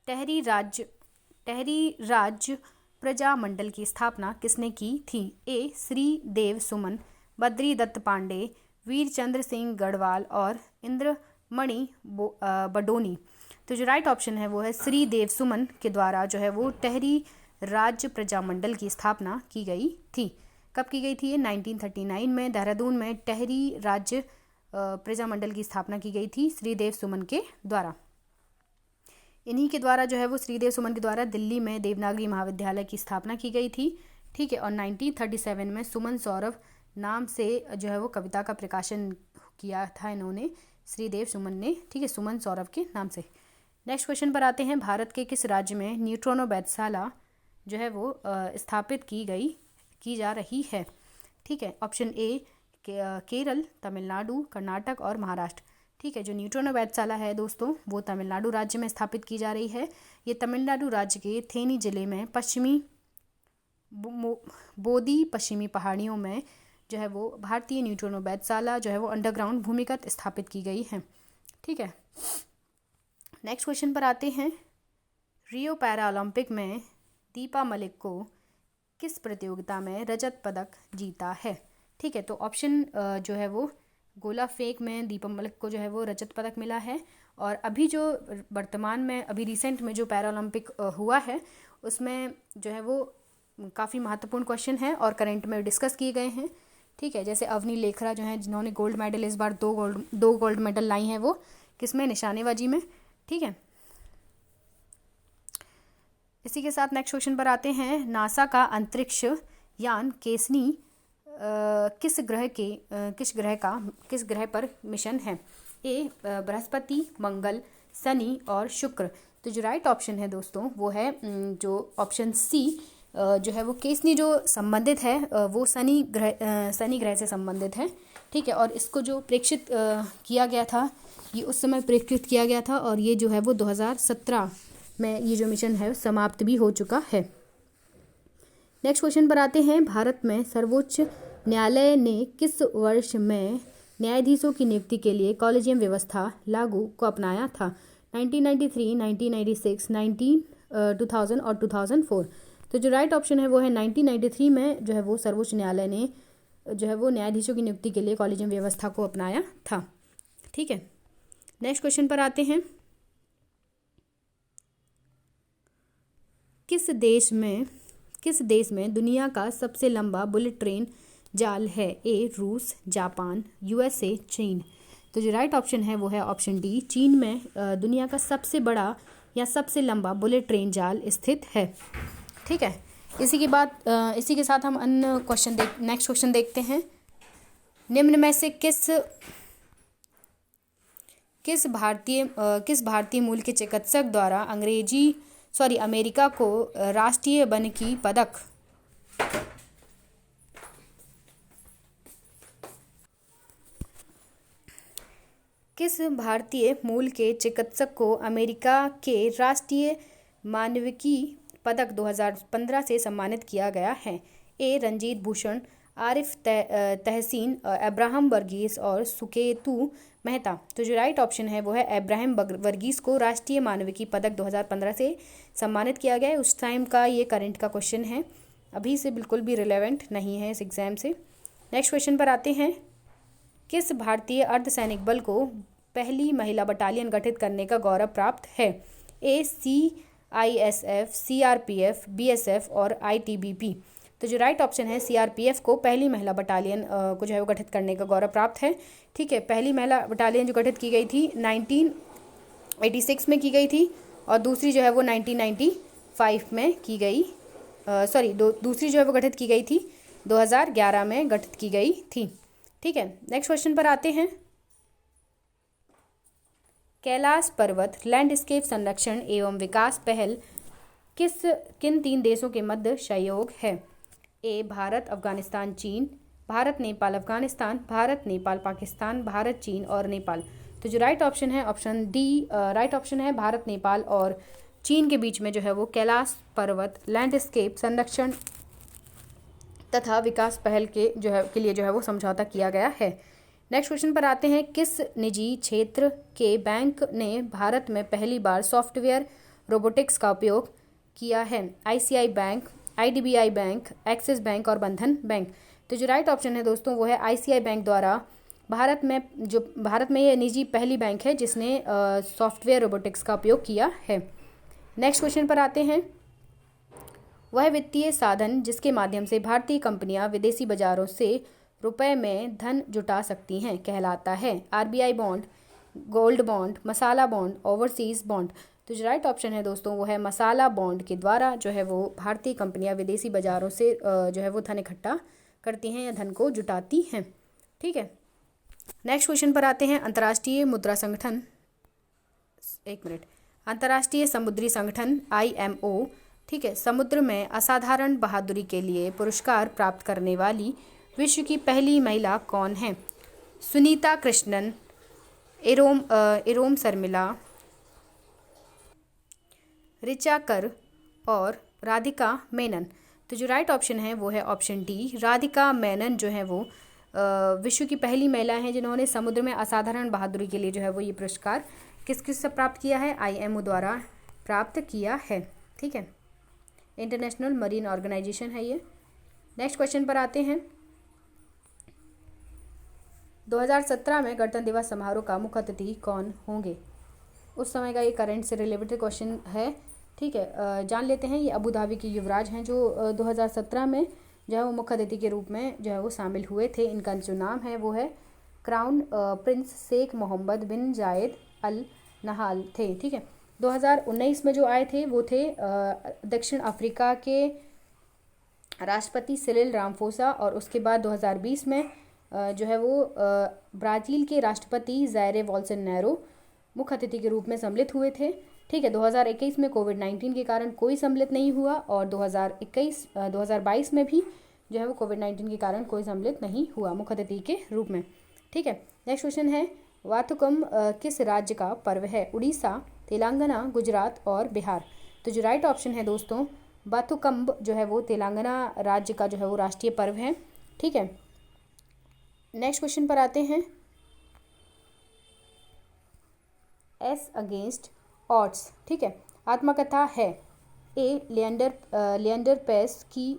टहरी राज्य प्रजामंडल की स्थापना किसने की थी? ए, श्री देव सुमन, बद्री दत्त पांडे, वीरचंद्र सिंह गढ़वाल और इंद्रमणि बडोनी। तो जो राइट ऑप्शन है वो है श्री देव सुमन के द्वारा जो है वो टहरी राज्य प्रजामंडल की स्थापना की गई थी। कब की गई थी ये? 1939 में देहरादून में टहरी राज्य प्रजामंडल की स्थापना की गई थी श्रीदेव सुमन के द्वारा। इन्हीं के द्वारा जो है वो श्रीदेव सुमन के द्वारा दिल्ली में देवनागरी महाविद्यालय की स्थापना की गई थी। ठीक है, और 1937 में सुमन सौरभ नाम से जो है वो कविता का प्रकाशन किया था इन्होंने, श्रीदेव सुमन ने। ठीक है, सुमन सौरभ के नाम से। नेक्स्ट क्वेश्चन पर आते हैं। भारत के किस राज्य में न्यूट्रॉनो वेधशाला जो है वो स्थापित की की जा रही है। ठीक है, ऑप्शन ए केरल, तमिलनाडु, कर्नाटक और महाराष्ट्र। ठीक है, जो न्यूट्रॉन वेधशाला है दोस्तों वो तमिलनाडु राज्य में स्थापित की जा रही है। ये तमिलनाडु राज्य के थेनी जिले में पश्चिमी बोदी पश्चिमी पहाड़ियों में जो है वो भारतीय न्यूट्रॉन वेधशाला जो है वो अंडरग्राउंड भूमिगत स्थापित की गई है। ठीक है, नेक्स्ट क्वेश्चन पर आते हैं। रियो पैरा ओलंपिक में दीपा मलिक को किस प्रतियोगिता में रजत पदक जीता है? ठीक है, तो ऑप्शन जो है वो गोला फेंक में दीपा मलिक को जो है वो रजत पदक मिला है। और अभी जो वर्तमान में अभी रिसेंट में जो पैरा ओलंपिक हुआ है उसमें जो है वो काफ़ी महत्वपूर्ण क्वेश्चन है और करंट में डिस्कस किए गए हैं। ठीक है, जैसे अवनी लेखरा जो हैं जिन्होंने गोल्ड मेडल इस बार दो गोल्ड मेडल लाई हैं, वो किसमें? निशानेबाजी में। ठीक है, इसी के साथ नेक्स्ट क्वेश्चन पर आते हैं। नासा का अंतरिक्ष यान केसनी किस ग्रह पर मिशन है? ए बृहस्पति, मंगल, शनि और शुक्र। तो जो राइट ऑप्शन है दोस्तों वो है जो ऑप्शन सी जो है वो केसनी जो संबंधित है वो शनि ग्रह से संबंधित है। ठीक है, और इसको जो प्रेक्षित किया गया था ये उस समय प्रेक्षित किया गया था और ये जो है वो 2017 में ये जो मिशन है समाप्त भी हो चुका है। नेक्स्ट क्वेश्चन पर आते हैं। भारत में सर्वोच्च न्यायालय ने किस वर्ष में न्यायाधीशों की नियुक्ति के लिए कॉलेजियम व्यवस्था लागू को अपनाया था? 1993, 1996, 2000 और 2004। तो जो राइट ऑप्शन है वो है 1993 में जो है वो सर्वोच्च न्यायालय ने जो है वो न्यायाधीशों की नियुक्ति के लिए कॉलेजियम व्यवस्था को अपनाया था। ठीक है, नेक्स्ट क्वेश्चन पर आते हैं। किस देश में दुनिया का सबसे लंबा बुलेट ट्रेन जाल है? ए रूस, जापान, यूएसए, चीन। तो जो राइट ऑप्शन है वो है ऑप्शन डी, चीन में दुनिया का सबसे बड़ा या सबसे लंबा बुलेट ट्रेन जाल स्थित है। ठीक है, इसी के साथ हम अन्य नेक्स्ट क्वेश्चन देखते हैं। निम्न में से किस भारतीय मूल के चिकित्सक द्वारा अमेरिका को राष्ट्रीय वानिकी पदक किस भारतीय मूल के चिकित्सक को अमेरिका के राष्ट्रीय मानविकी पदक 2015 से सम्मानित किया गया है? ए रंजीत भूषण, आरिफ तहसीन, अब्राहम वर्गीस और सुकेतु मेहता। तो जो राइट ऑप्शन है वो है अब्राहम वर्गीस को राष्ट्रीय मानविकी पदक 2015 से सम्मानित किया गया है। उस टाइम का ये करंट का क्वेश्चन है, अभी से बिल्कुल भी रिलेवेंट नहीं है इस एग्जाम से। नेक्स्ट क्वेश्चन पर आते हैं। किस भारतीय अर्धसैनिक बल को पहली महिला बटालियन गठित करने का गौरव प्राप्त है? ए CISF, CRPF, BSF और ITBP। तो जो राइट ऑप्शन है CRPF को पहली महिला बटालियन को जो है वो गठित करने का गौरव प्राप्त है। ठीक है, पहली महिला बटालियन जो गठित की गई थी 1986 में की गई थी और दूसरी जो है वो 1995 में की गई दूसरी जो है वो गठित की गई थी 2011 में गठित की गई थी। ठीक है, नेक्स्ट क्वेश्चन पर आते हैं। कैलाश पर्वत लैंडस्केप संरक्षण एवं विकास पहल किन 3 देशों के मध्य सहयोग है? ए भारत, अफगानिस्तान, चीन, भारत, नेपाल, अफगानिस्तान, भारत, नेपाल, पाकिस्तान, भारत, चीन और नेपाल। तो जो राइट ऑप्शन है ऑप्शन डी राइट ऑप्शन है भारत, नेपाल और चीन के बीच में जो है वो कैलाश पर्वत लैंडस्केप संरक्षण तथा विकास पहल के लिए जो है वो समझौता किया गया है। नेक्स्ट क्वेश्चन पर आते हैं। किस निजी क्षेत्र के बैंक ने भारत में पहली बार सॉफ्टवेयर रोबोटिक्स का उपयोग किया है? ICI bank, IDBI bank, axis bank और बंधन बैंक। तो जो राइट ऑप्शन है दोस्तों वो है ICI बैंक द्वारा भारत में ये निजी पहली बैंक है जिसने सॉफ्टवेयर रोबोटिक्स का उपयोग किया है। नेक्स्ट क्वेश्चन पर आते हैं। वह वित्तीय साधन जिसके माध्यम से भारतीय कंपनियां विदेशी बाजारों से रुपए में धन जुटा सकती हैं कहलाता है? RBI बॉन्ड, गोल्ड बॉन्ड, मसाला बॉन्ड, ओवरसीज बॉन्ड। तो जो राइट ऑप्शन है दोस्तों वो है मसाला बॉन्ड के द्वारा जो है वो भारतीय कंपनियां विदेशी बाजारों से जो है वो धन इकट्ठा करती हैं या धन को जुटाती हैं। ठीक है, नेक्स्ट क्वेश्चन पर आते हैं। अंतर्राष्ट्रीय समुद्री संगठन IMO ठीक है। समुद्र में असाधारण बहादुरी के लिए पुरस्कार प्राप्त करने वाली विश्व की पहली महिला कौन है? सुनीता कृष्णन, इरोम शर्मिला, ऋचा कर और राधिका मेनन। तो जो राइट ऑप्शन है वो है ऑप्शन डी, राधिका मेनन जो है वो विश्व की पहली महिला हैं जिन्होंने समुद्र में असाधारण बहादुरी के लिए जो है वो ये पुरस्कार किस किस से प्राप्त किया है? IMO द्वारा प्राप्त किया है। ठीक है, इंटरनेशनल मरीन ऑर्गेनाइजेशन है ये। नेक्स्ट क्वेश्चन पर आते हैं। 2017 में गणतंत्र दिवस समारोह का मुख्य अतिथि कौन होंगे? उस समय का ये करंट से रिलेटेड क्वेश्चन है। ठीक है, जान लेते हैं। ये अबू धाबी के युवराज हैं जो 2017 में जो है वो मुख्य अतिथि के रूप में जो है वो शामिल हुए थे। इनका जो नाम है वो है क्राउन प्रिंस शेख मोहम्मद बिन जायद अल नहाल थे। ठीक है, 2019 में जो आए थे वो थे दक्षिण अफ्रीका के राष्ट्रपति सिरिल रामफोसा, और उसके बाद 2020 में जो है वो ब्राज़ील के राष्ट्रपति जायरे बोल्सोनारो मुख्य अतिथि के रूप में सम्मिलित हुए थे। ठीक है, 2021 में कोविड-19 के कारण कोई सम्मिलित नहीं हुआ, और 2022 में भी जो है वो कोविड-19 के कारण कोई सम्मिलित नहीं हुआ मुख्य अतिथि के रूप में। ठीक है, नेक्स्ट क्वेश्चन है, वाथुकम किस राज्य का पर्व है? उड़ीसा, तेलंगाना, गुजरात और बिहार। तो जो राइट ऑप्शन है दोस्तों, बाथुकम्ब जो है वो तेलंगाना राज्य का जो है वो राष्ट्रीय पर्व है। ठीक है, नेक्स्ट क्वेश्चन पर आते हैं। S against odds. ठीक है, आत्मकथा है ए लिएंडर पेस की,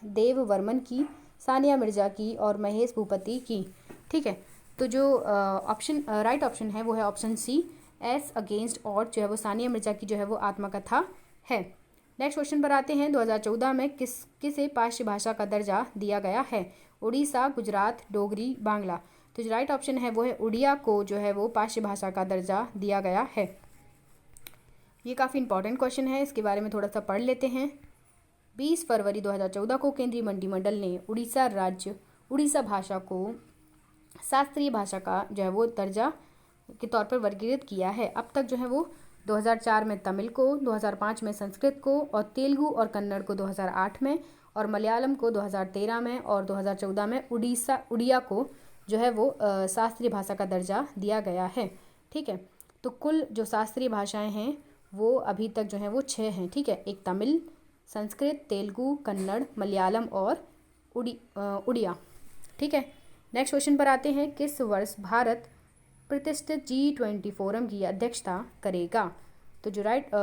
देव वर्मन की, सानिया मिर्जा की और महेश भूपति की। ठीक है, तो जो राइट ऑप्शन है वो है option C, as against odd जो है वो सानिया मिर्जा की जो है वो आत्मकथा है। नेक्स्ट क्वेश्चन पर आते हैं। 2014 में किसे पार्श्व भाषा का दर्जा दिया गया है? उड़ीसा, गुजरात, डोगरी, बांग्ला। तो जो राइट ऑप्शन है वो है उड़िया को जो है वो पार्श्व भाषा का दर्जा दिया गया है। ये काफ़ी इंपॉर्टेंट क्वेश्चन है, इसके बारे में थोड़ा सा पढ़ लेते हैं। 20 फरवरी 2014 को केंद्रीय मंत्रिमंडल ने उड़ीसा भाषा को शास्त्रीय भाषा का जो है वो दर्जा के तौर पर वर्गीकृत किया है। अब तक जो है वो 2004 में तमिल को, 2005 में संस्कृत को, और तेलुगु और कन्नड़ को 2008 में, और मलयालम को 2013 में, और 2014 में उड़िया को जो है वो शास्त्रीय भाषा का दर्जा दिया गया है। ठीक है, तो कुल जो शास्त्रीय भाषाएं हैं वो अभी तक जो है वो 6 हैं। ठीक है, एक तमिल, संस्कृत, तेलुगु, कन्नड़, मलयालम और उड़िया। ठीक है, नेक्स्ट क्वेश्चन पर आते हैं। किस वर्ष भारत प्रतिष्ठित G20 फोरम की अध्यक्षता करेगा? तो जो राइट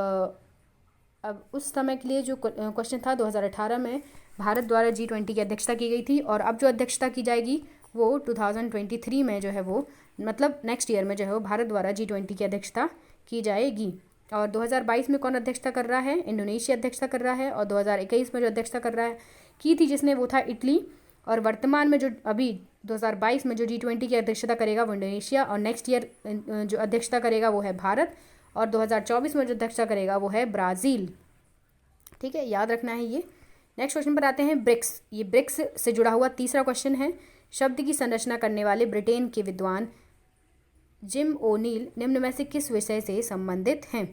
अब उस समय के लिए जो क्वेश्चन था, 2018 में भारत द्वारा G20 की अध्यक्षता की गई थी, और अब जो अध्यक्षता की जाएगी वो 2023 में जो है वो मतलब नेक्स्ट ईयर में जो है वो भारत द्वारा G20 की अध्यक्षता की जाएगी। और 2022 में कौन अध्यक्षता कर रहा है? इंडोनेशिया अध्यक्षता कर रहा है। और 2021 में जो अध्यक्षता कर रहा है की थी जिसने, वो था इटली। और वर्तमान में जो अभी 2022 में जो G20 की अध्यक्षता करेगा वो इंडोनेशिया, और नेक्स्ट ईयर जो अध्यक्षता करेगा वो है भारत, और 2024 में जो अध्यक्षता करेगा वो है ब्राज़ील। ठीक है, याद रखना है ये। नेक्स्ट क्वेश्चन पर आते हैं। ब्रिक्स, ये ब्रिक्स से जुड़ा हुआ तीसरा क्वेश्चन है। शब्द की संरचना करने वाले ब्रिटेन के विद्वान जिम ओनील निम्न में से किस विषय से संबंधित हैं?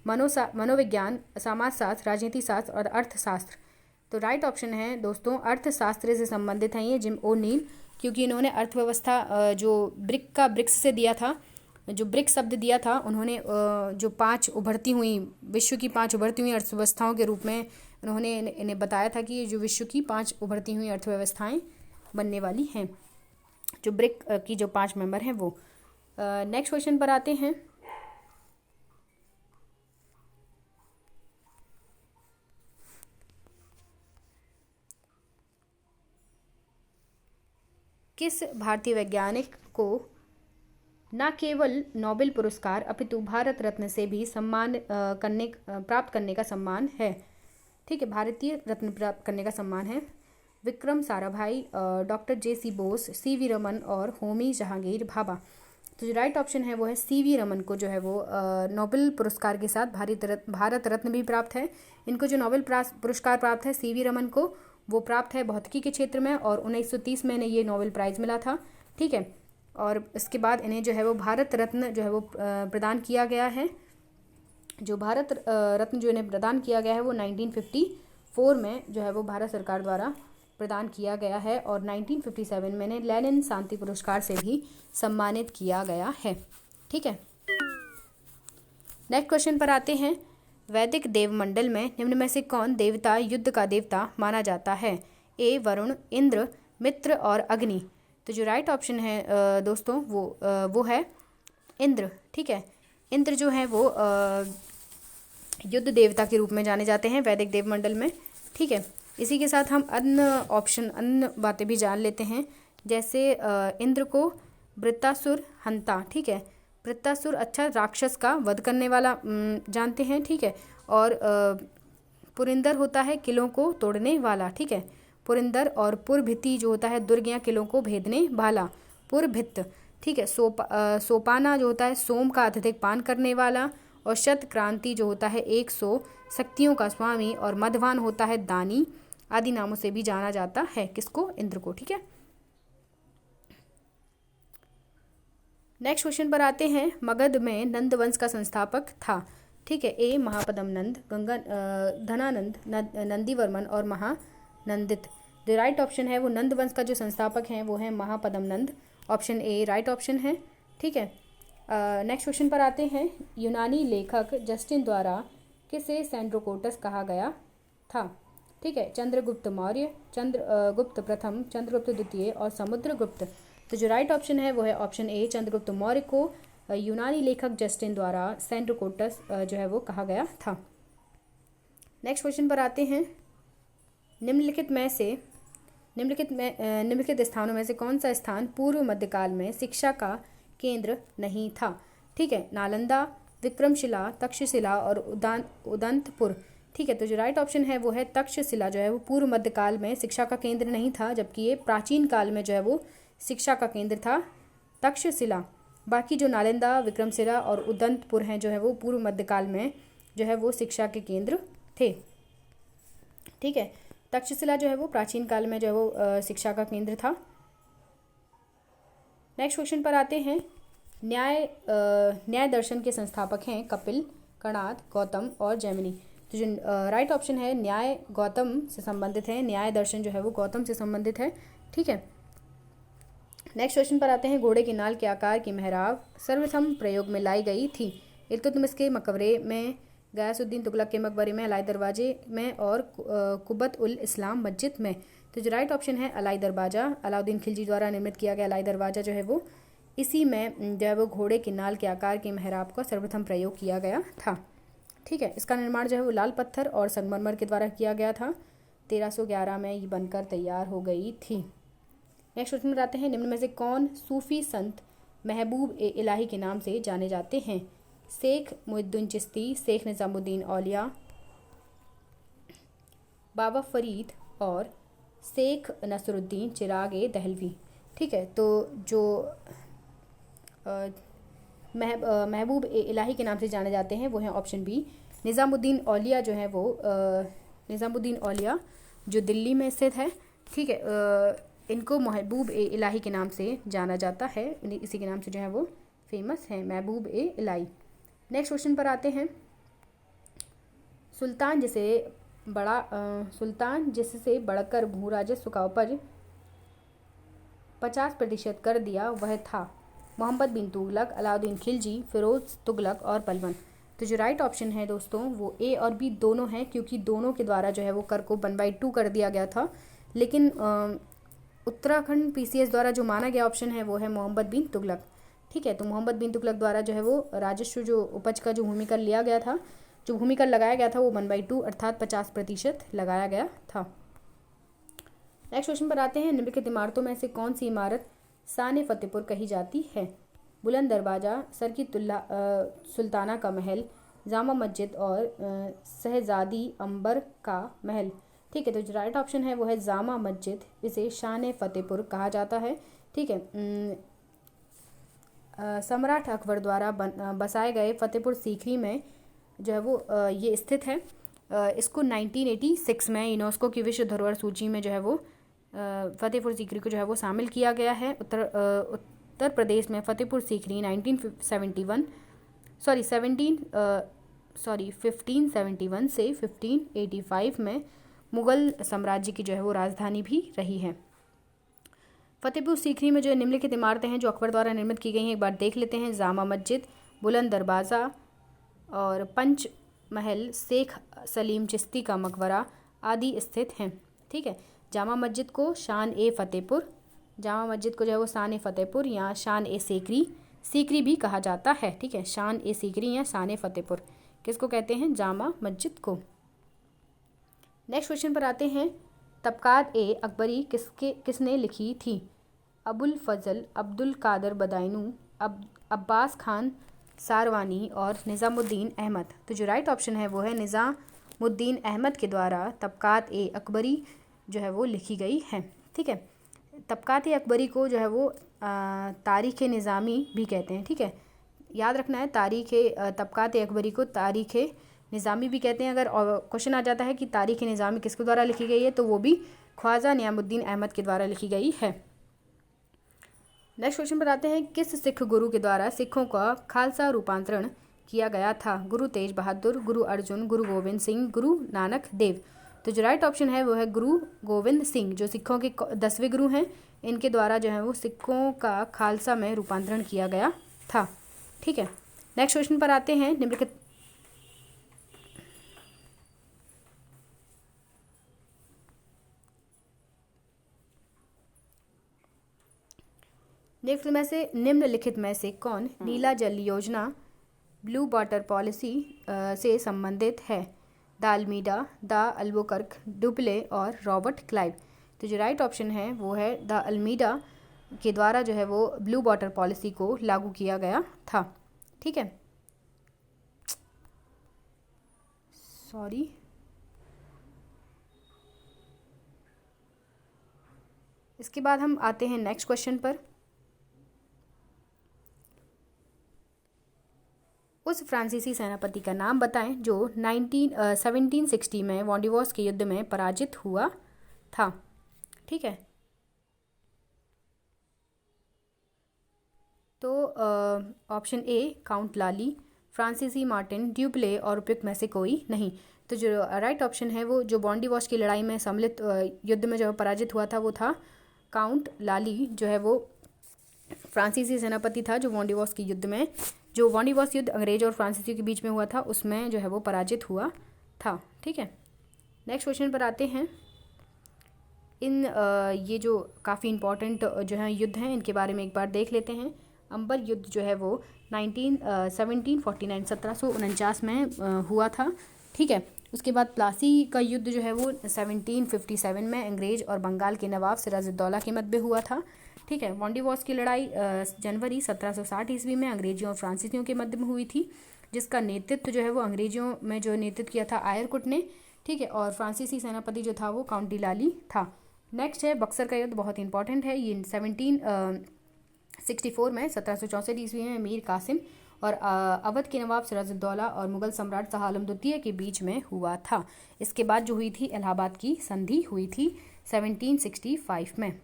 मनोविज्ञान, समाजशास्त्र, राजनीति शास्त्र और अर्थशास्त्र। तो राइट ऑप्शन है दोस्तों, अर्थशास्त्र से संबंधित हैं ये जिम ओनील, क्योंकि इन्होंने अर्थव्यवस्था जो ब्रिक्स से दिया था, जो ब्रिक्स शब्द दिया था, उन्होंने जो 5 उभरती हुई विश्व की 5 उभरती हुई अर्थव्यवस्थाओं के रूप में उन्होंने इन्हें बताया था कि ये जो विश्व की 5 उभरती हुई अर्थव्यवस्थाएं बनने वाली हैं, जो ब्रिक की जो 5 मेंबर हैं वो। नेक्स्ट क्वेश्चन पर आते हैं। किस भारतीय वैज्ञानिक को न केवल नोबेल पुरस्कार अपितु भारत रत्न से भी सम्मान प्राप्त करने का सम्मान है? ठीक है, भारतीय रत्न प्राप्त करने का सम्मान है। Vikram Sarabhai, doctor JC Bose, CV Raman और होमी जहांगीर भाभा। तो जो राइट ऑप्शन है वो है CV रमन को जो है वो नोबेल पुरस्कार के साथ भारत रत्न भी प्राप्त है। इनको जो नोबेल पुरस्कार प्राप्त है CV रमन को, वो प्राप्त है भौतिकी के क्षेत्र में, और 1930 में इन्हें ये नोबेल प्राइज़ मिला था। ठीक है, और इसके बाद इन्हें जो है वो भारत रत्न जो है वो प्रदान किया गया है, जो भारत रत्न जो इन्हें प्रदान किया गया है वो 1954 में जो है वो भारत सरकार द्वारा प्रदान किया गया है, और 1957 में इन्हें लेनिन शांति पुरस्कार से भी सम्मानित किया गया है। ठीक है, नेक्स्ट क्वेश्चन पर आते हैं। वैदिक देवमंडल में निम्न में से कौन देवता युद्ध का देवता माना जाता है? ए वरुण, इंद्र, मित्र और अग्नि। तो जो राइट ऑप्शन है दोस्तों वो है इंद्र। ठीक है, इंद्र जो है वो युद्ध देवता के रूप में जाने जाते हैं वैदिक देवमंडल में। ठीक है, इसी के साथ हम अन्य बातें भी जान लेते हैं, जैसे इंद्र को वृत्तासुर हंता, ठीक है, वृत्तासुर अच्छा राक्षस का वध करने वाला जानते हैं। ठीक है, और पुरिंदर होता है किलों को तोड़ने वाला। ठीक है, पुरिंदर, और पुरभिति जो होता है दुर्ग या किलों को भेदने वाला, पुरभित। ठीक है, सोपाना जो होता है सोम का अत्यधिक पान करने वाला, और शतक्रांति जो होता है 100 शक्तियों का स्वामी, और मधवान होता है दानी, आदि नामों से भी जाना जाता है किसको? इंद्र को। ठीक है, नेक्स्ट क्वेश्चन पर आते हैं। मगध में नंद वंश का संस्थापक था। ठीक है, ए महापद्म नंद, धनानंद, नंदीवर्मन और महानंदित। जो राइट ऑप्शन है वो नंद वंश का जो संस्थापक हैं वो है महापद्म नंद, ऑप्शन ए राइट ऑप्शन है। ठीक है, नेक्स्ट क्वेश्चन पर आते हैं। यूनानी लेखक जस्टिन द्वारा किसे सैंड्रोकोटस कहा गया था? ठीक है, चंद्रगुप्त मौर्य, चंद्रगुप्त प्रथम, चंद्रगुप्त द्वितीय और समुद्रगुप्त। तो जो राइट ऑप्शन है वो है ऑप्शन ए, चंद्रगुप्त मौर्य को यूनानी लेखक जस्टिन द्वारा सैंड्रोकोटस जो है वो कहा गया था। नेक्स्ट क्वेश्चन पर आते हैं। निम्नलिखित स्थानों में से कौन सा स्थान पूर्व मध्यकाल में शिक्षा का केंद्र नहीं था? ठीक है, नालंदा, विक्रमशिला, तक्षशिला और उदंतपुर। ठीक है, तो जो राइट ऑप्शन है वो है तक्षशिला जो है वो पूर्व मध्यकाल में शिक्षा का केंद्र नहीं था, जबकि ये प्राचीन काल में जो है वो शिक्षा का केंद्र था तक्षशिला। बाकी जो नालंदा, विक्रमशिला और उदंतपुर हैं जो है वो पूर्व मध्यकाल में जो है वो शिक्षा के केंद्र थे। ठीक है, तक्षशिला जो है वो प्राचीन काल में जो है वो शिक्षा का केंद्र था। नेक्स्ट क्वेश्चन पर आते हैं। न्याय दर्शन के संस्थापक हैं कपिल, कणाद, गौतम और जैमिनी। तो जो राइट ऑप्शन है न्याय गौतम से संबंधित है, न्याय दर्शन जो है वो गौतम से संबंधित है। ठीक है, नेक्स्ट क्वेश्चन पर आते हैं। घोड़े की नाल के आकार की मेहराब सर्वप्रथम प्रयोग में लाई गई थी? इल्तुतमिश के मकबरे में, गयासुद्दीन तुगलक के मकबरे में, अलाई दरवाजे में और कुबत उल इस्लाम मस्जिद में। तो जो राइट ऑप्शन है अलाई दरवाजा, अलाउद्दीन खिलजी द्वारा निर्मित किया गया अलाई दरवाजा जो है वो इसी में जो है वो घोड़े की नाल के आकार की मेहराब का सर्वप्रथम प्रयोग किया गया था। ठीक है, इसका निर्माण जो है वो लाल पत्थर और संगमरमर के द्वारा किया गया था। 1311 में ये बनकर तैयार हो गई थी। नेक्स्ट क्वेश्चन बताते हैं। निम्न में से कौन सूफी संत महबूब ए इलाही के नाम से जाने जाते हैं? शेख मुहिद्दीन चिश्ती, शेख निजामुद्दीन औलिया, बाबा फरीद और शेख नसरुद्दीन चिराग ए दहलवी। ठीक है, तो जो महबूब ए इलाही के नाम से जाने जाते हैं वो हैं ऑप्शन बी निज़ामुद्दीन औलिया जो है वो निज़ामुद्दीन औलिया जो दिल्ली में स्थित है। ठीक है, इनको महबूब ए इलाही के नाम से जाना जाता है, इसी के नाम से जो है वो फेमस है, महबूब ए इलाही। नेक्स्ट क्वेश्चन पर आते हैं। सुल्तान जिससे बढ़कर भू राजस्व का उपज 50% कर दिया वह था? मोहम्मद बिन तुगलक, अलाउद्दीन खिलजी, फिरोज तुगलक और बलबन। तो जो राइट ऑप्शन है दोस्तों वो ए और बी दोनों हैं, क्योंकि दोनों के द्वारा जो है वो कर को 1/2 कर दिया गया था। लेकिन उत्तराखंड PCS द्वारा जो माना गया ऑप्शन है वो है मोहम्मद बिन तुगलक। ठीक है, तो मोहम्मद बिन तुगलक द्वारा जो है वो राजस्व जो उपज का जो भूमि कर लिया गया था, जो भूमि कर लगाया गया था वो 1/2 अर्थात 50% लगाया गया था। नेक्स्ट क्वेश्चन पर आते हैं। निम्नलिखित इमारतों में से कौन सी इमारत शान फतेहपुर कही जाती है? बुलंद दरवाज़ा, सरकीतुल्ला सुल्ताना का महल, जामा मस्जिद और शहजादी अंबर का महल। ठीक है, तो जो राइट ऑप्शन है वो है जामा मस्जिद, इसे शान फतेहपुर कहा जाता है। ठीक है, सम्राट अकबर द्वारा बसाए गए फतेहपुर सीकरी में जो है वो ये स्थित है। इसको 1986 में यूनेस्को की विश्व धरोहर सूची में जो है वो फतेहपुर सीकरी को जो है वो शामिल किया गया है। उत्तर प्रदेश में फतेहपुर सीकरी 17 1571 से 1585 में मुग़ल साम्राज्य की जो है वो राजधानी भी रही है। फतेहपुर सीकरी में जो निम्नलिखित इमारतें हैं जो अकबर द्वारा निर्मित की गई हैं, एक बार देख लेते हैं। जामा मस्जिद, बुलंद दरवाज़ा और पंच महल, शेख सलीम चिश्ती का मकबरा आदि स्थित हैं। ठीक है, जामा मस्जिद को शान ए फतेहपुर, जामा मस्जिद को जो है वो शान ए फतेहपुर या शान ए सीकरी, सीकरी भी कहा जाता है। ठीक है, शान ए सीकरी या शान ए फतेहपुर किसको कहते हैं? जामा मस्जिद को। नेक्स्ट क्वेश्चन पर आते हैं। तबकात ए अकबरी किसने लिखी थी? अबुल फजल अब्दुल कादर बदायूनी, अब्बास खान सारवानी और निज़ामुद्दीन अहमद। तो जो राइट ऑप्शन है वो है निज़ामुद्दीन अहमद के द्वारा तबकात ए अकबरी जो है वो लिखी गई है। ठीक है, तबकात ए अकबरी को जो है वो तारीख़ निज़ामी भी कहते हैं। ठीक है, याद रखना है, तबकात ए अकबरी को तारीख़ निज़ामी भी कहते हैं। अगर क्वेश्चन आ जाता है कि तारीख़ निज़ामी किसके द्वारा लिखी गई है, तो वो भी ख्वाजा नियामुद्दीन अहमद के द्वारा लिखी गई है। नेक्स्ट क्वेश्चन पर आते हैं। किस सिख गुरु के द्वारा सिखों का खालसा रूपांतरण किया गया था? गुरु तेज बहादुर, गुरु अर्जुन, गुरु गोविंद सिंह, गुरु नानक देव। तो जो राइट ऑप्शन है वो है गुरु गोविंद सिंह, जो सिखों के 10वें गुरु हैं। इनके द्वारा जो है वो सिखों का खालसा में रूपांतरण किया गया था। ठीक है, नेक्स्ट क्वेश्चन पर आते हैं। निम्नलिखित निम्नलिखित में से कौन नीला जल योजना ब्लू वाटर पॉलिसी से संबंधित है? The Almeida, the Albuquerque, Dupleix और रॉबर्ट क्लाइव। तो जो राइट ऑप्शन है वो है द अल्मीडा के द्वारा जो है वो ब्लू वाटर पॉलिसी को लागू किया गया था। ठीक है, इसके बाद हम आते हैं नेक्स्ट क्वेश्चन पर। उस फ्रांसीसी सेनापति का नाम बताएं जो 1760 में वॉन्डिवोर्स के युद्ध में पराजित हुआ था। ठीक है, तो ऑप्शन ए काउंट लाली, फ्रांसीसी मार्टिन, ड्यूप्ले और उपयुक्त में से कोई नहीं। तो जो राइट ऑप्शन है वो जो वॉन्डिवोर्स की लड़ाई में सम्मिलित युद्ध में जो पराजित हुआ था वो था काउंट लाली, जो है वो फ्रांसीसी सेनापति था जो वॉन्डिवोर्स के युद्ध में, जो वॉन्डिवोर्स युद्ध अंग्रेज और फ्रांसीसियों के बीच में हुआ था, उसमें जो है वो पराजित हुआ था। ठीक है, नेक्स्ट क्वेश्चन पर आते हैं। ये जो काफ़ी इंपॉर्टेंट जो है युद्ध हैं इनके बारे में एक बार देख लेते हैं। अंबर युद्ध जो है वो 1749 में हुआ था। ठीक है, उसके बाद प्लासी का युद्ध जो है वो 1757 में अंग्रेज और बंगाल के नवाब सिराजुद्दौला के मध्य हुआ था। ठीक है, वॉन्डिवोर्स की लड़ाई जनवरी 1760 ईस्वी में अंग्रेजियों और फ्रांसीसियों के मध्य में हुई थी, जिसका नेतृत्व जो है वो अंग्रेजियों में जो नेतृत्व किया था आयरकुट ने। ठीक है, और फ्रांसीसी सेनापति जो था वो काउंट डी लाली था। नेक्स्ट है बक्सर का युद्ध, बहुत इंपॉर्टेंट है ये। 1764 में 1764 ईस्वी में मीर कासिम और अवध के नवाब सिराजुद्दौला और मुगल सम्राट शाह आलम द्वितीय के बीच में हुआ था। इसके बाद जो हुई थी इलाहाबाद की संधि हुई थी 1765 में।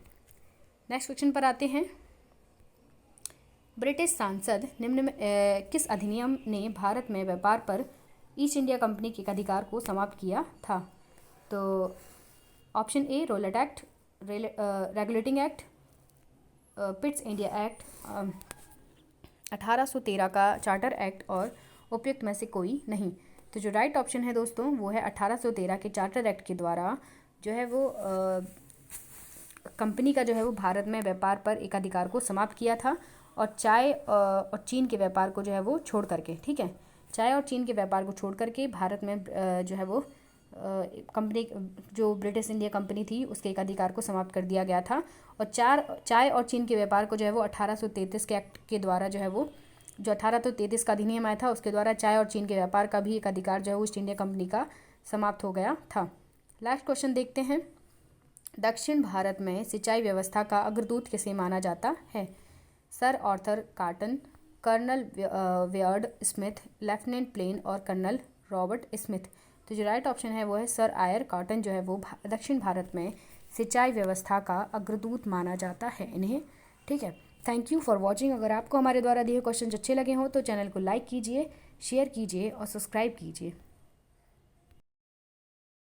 नेक्स्ट क्वेश्चन पर आते हैं। ब्रिटिश सांसद निम्न में किस अधिनियम ने भारत में व्यापार पर ईस्ट इंडिया कंपनी के अधिकार को समाप्त किया था? तो option A Rowlatt Act, Regulating Act, Pitts India Act, 1813 का चार्टर एक्ट और उपयुक्त में से कोई नहीं। तो जो राइट ऑप्शन है दोस्तों वो है 1813 के चार्टर एक्ट के द्वारा जो है वो कंपनी का जो है वो भारत में व्यापार पर एक अधिकार को समाप्त किया था, और चाय और चीन के व्यापार को जो है वो छोड़ करके। ठीक है, चाय और चीन के व्यापार को छोड़ करके भारत में जो है वो कंपनी, जो ब्रिटिश इंडिया कंपनी थी, उसके एक अधिकार को समाप्त कर दिया गया था। और चाय और चीन के व्यापार को जो है वो 1833 के एक्ट के द्वारा जो है वो, जो 1833 का अधिनियम आया था उसके द्वारा चाय और चीन के व्यापार का भी एक अधिकार जो है वो ईस्ट इंडिया कंपनी का समाप्त हो गया था। लास्ट क्वेश्चन देखते हैं। दक्षिण भारत में सिंचाई व्यवस्था का अग्रदूत किसे माना जाता है? Sir Arthur Cotton, colonel Baird Smith, lieutenant Blane और कर्नल रॉबर्ट स्मिथ। तो जो राइट ऑप्शन है वो है सर आयर कॉटन, जो है वो दक्षिण भारत में सिंचाई व्यवस्था का अग्रदूत माना जाता है इन्हें। ठीक है, थैंक यू फॉर वॉचिंग। अगर आपको हमारे द्वारा दिए क्वेश्चन अच्छे लगे हों तो चैनल को लाइक कीजिए, शेयर कीजिए और सब्सक्राइब कीजिए।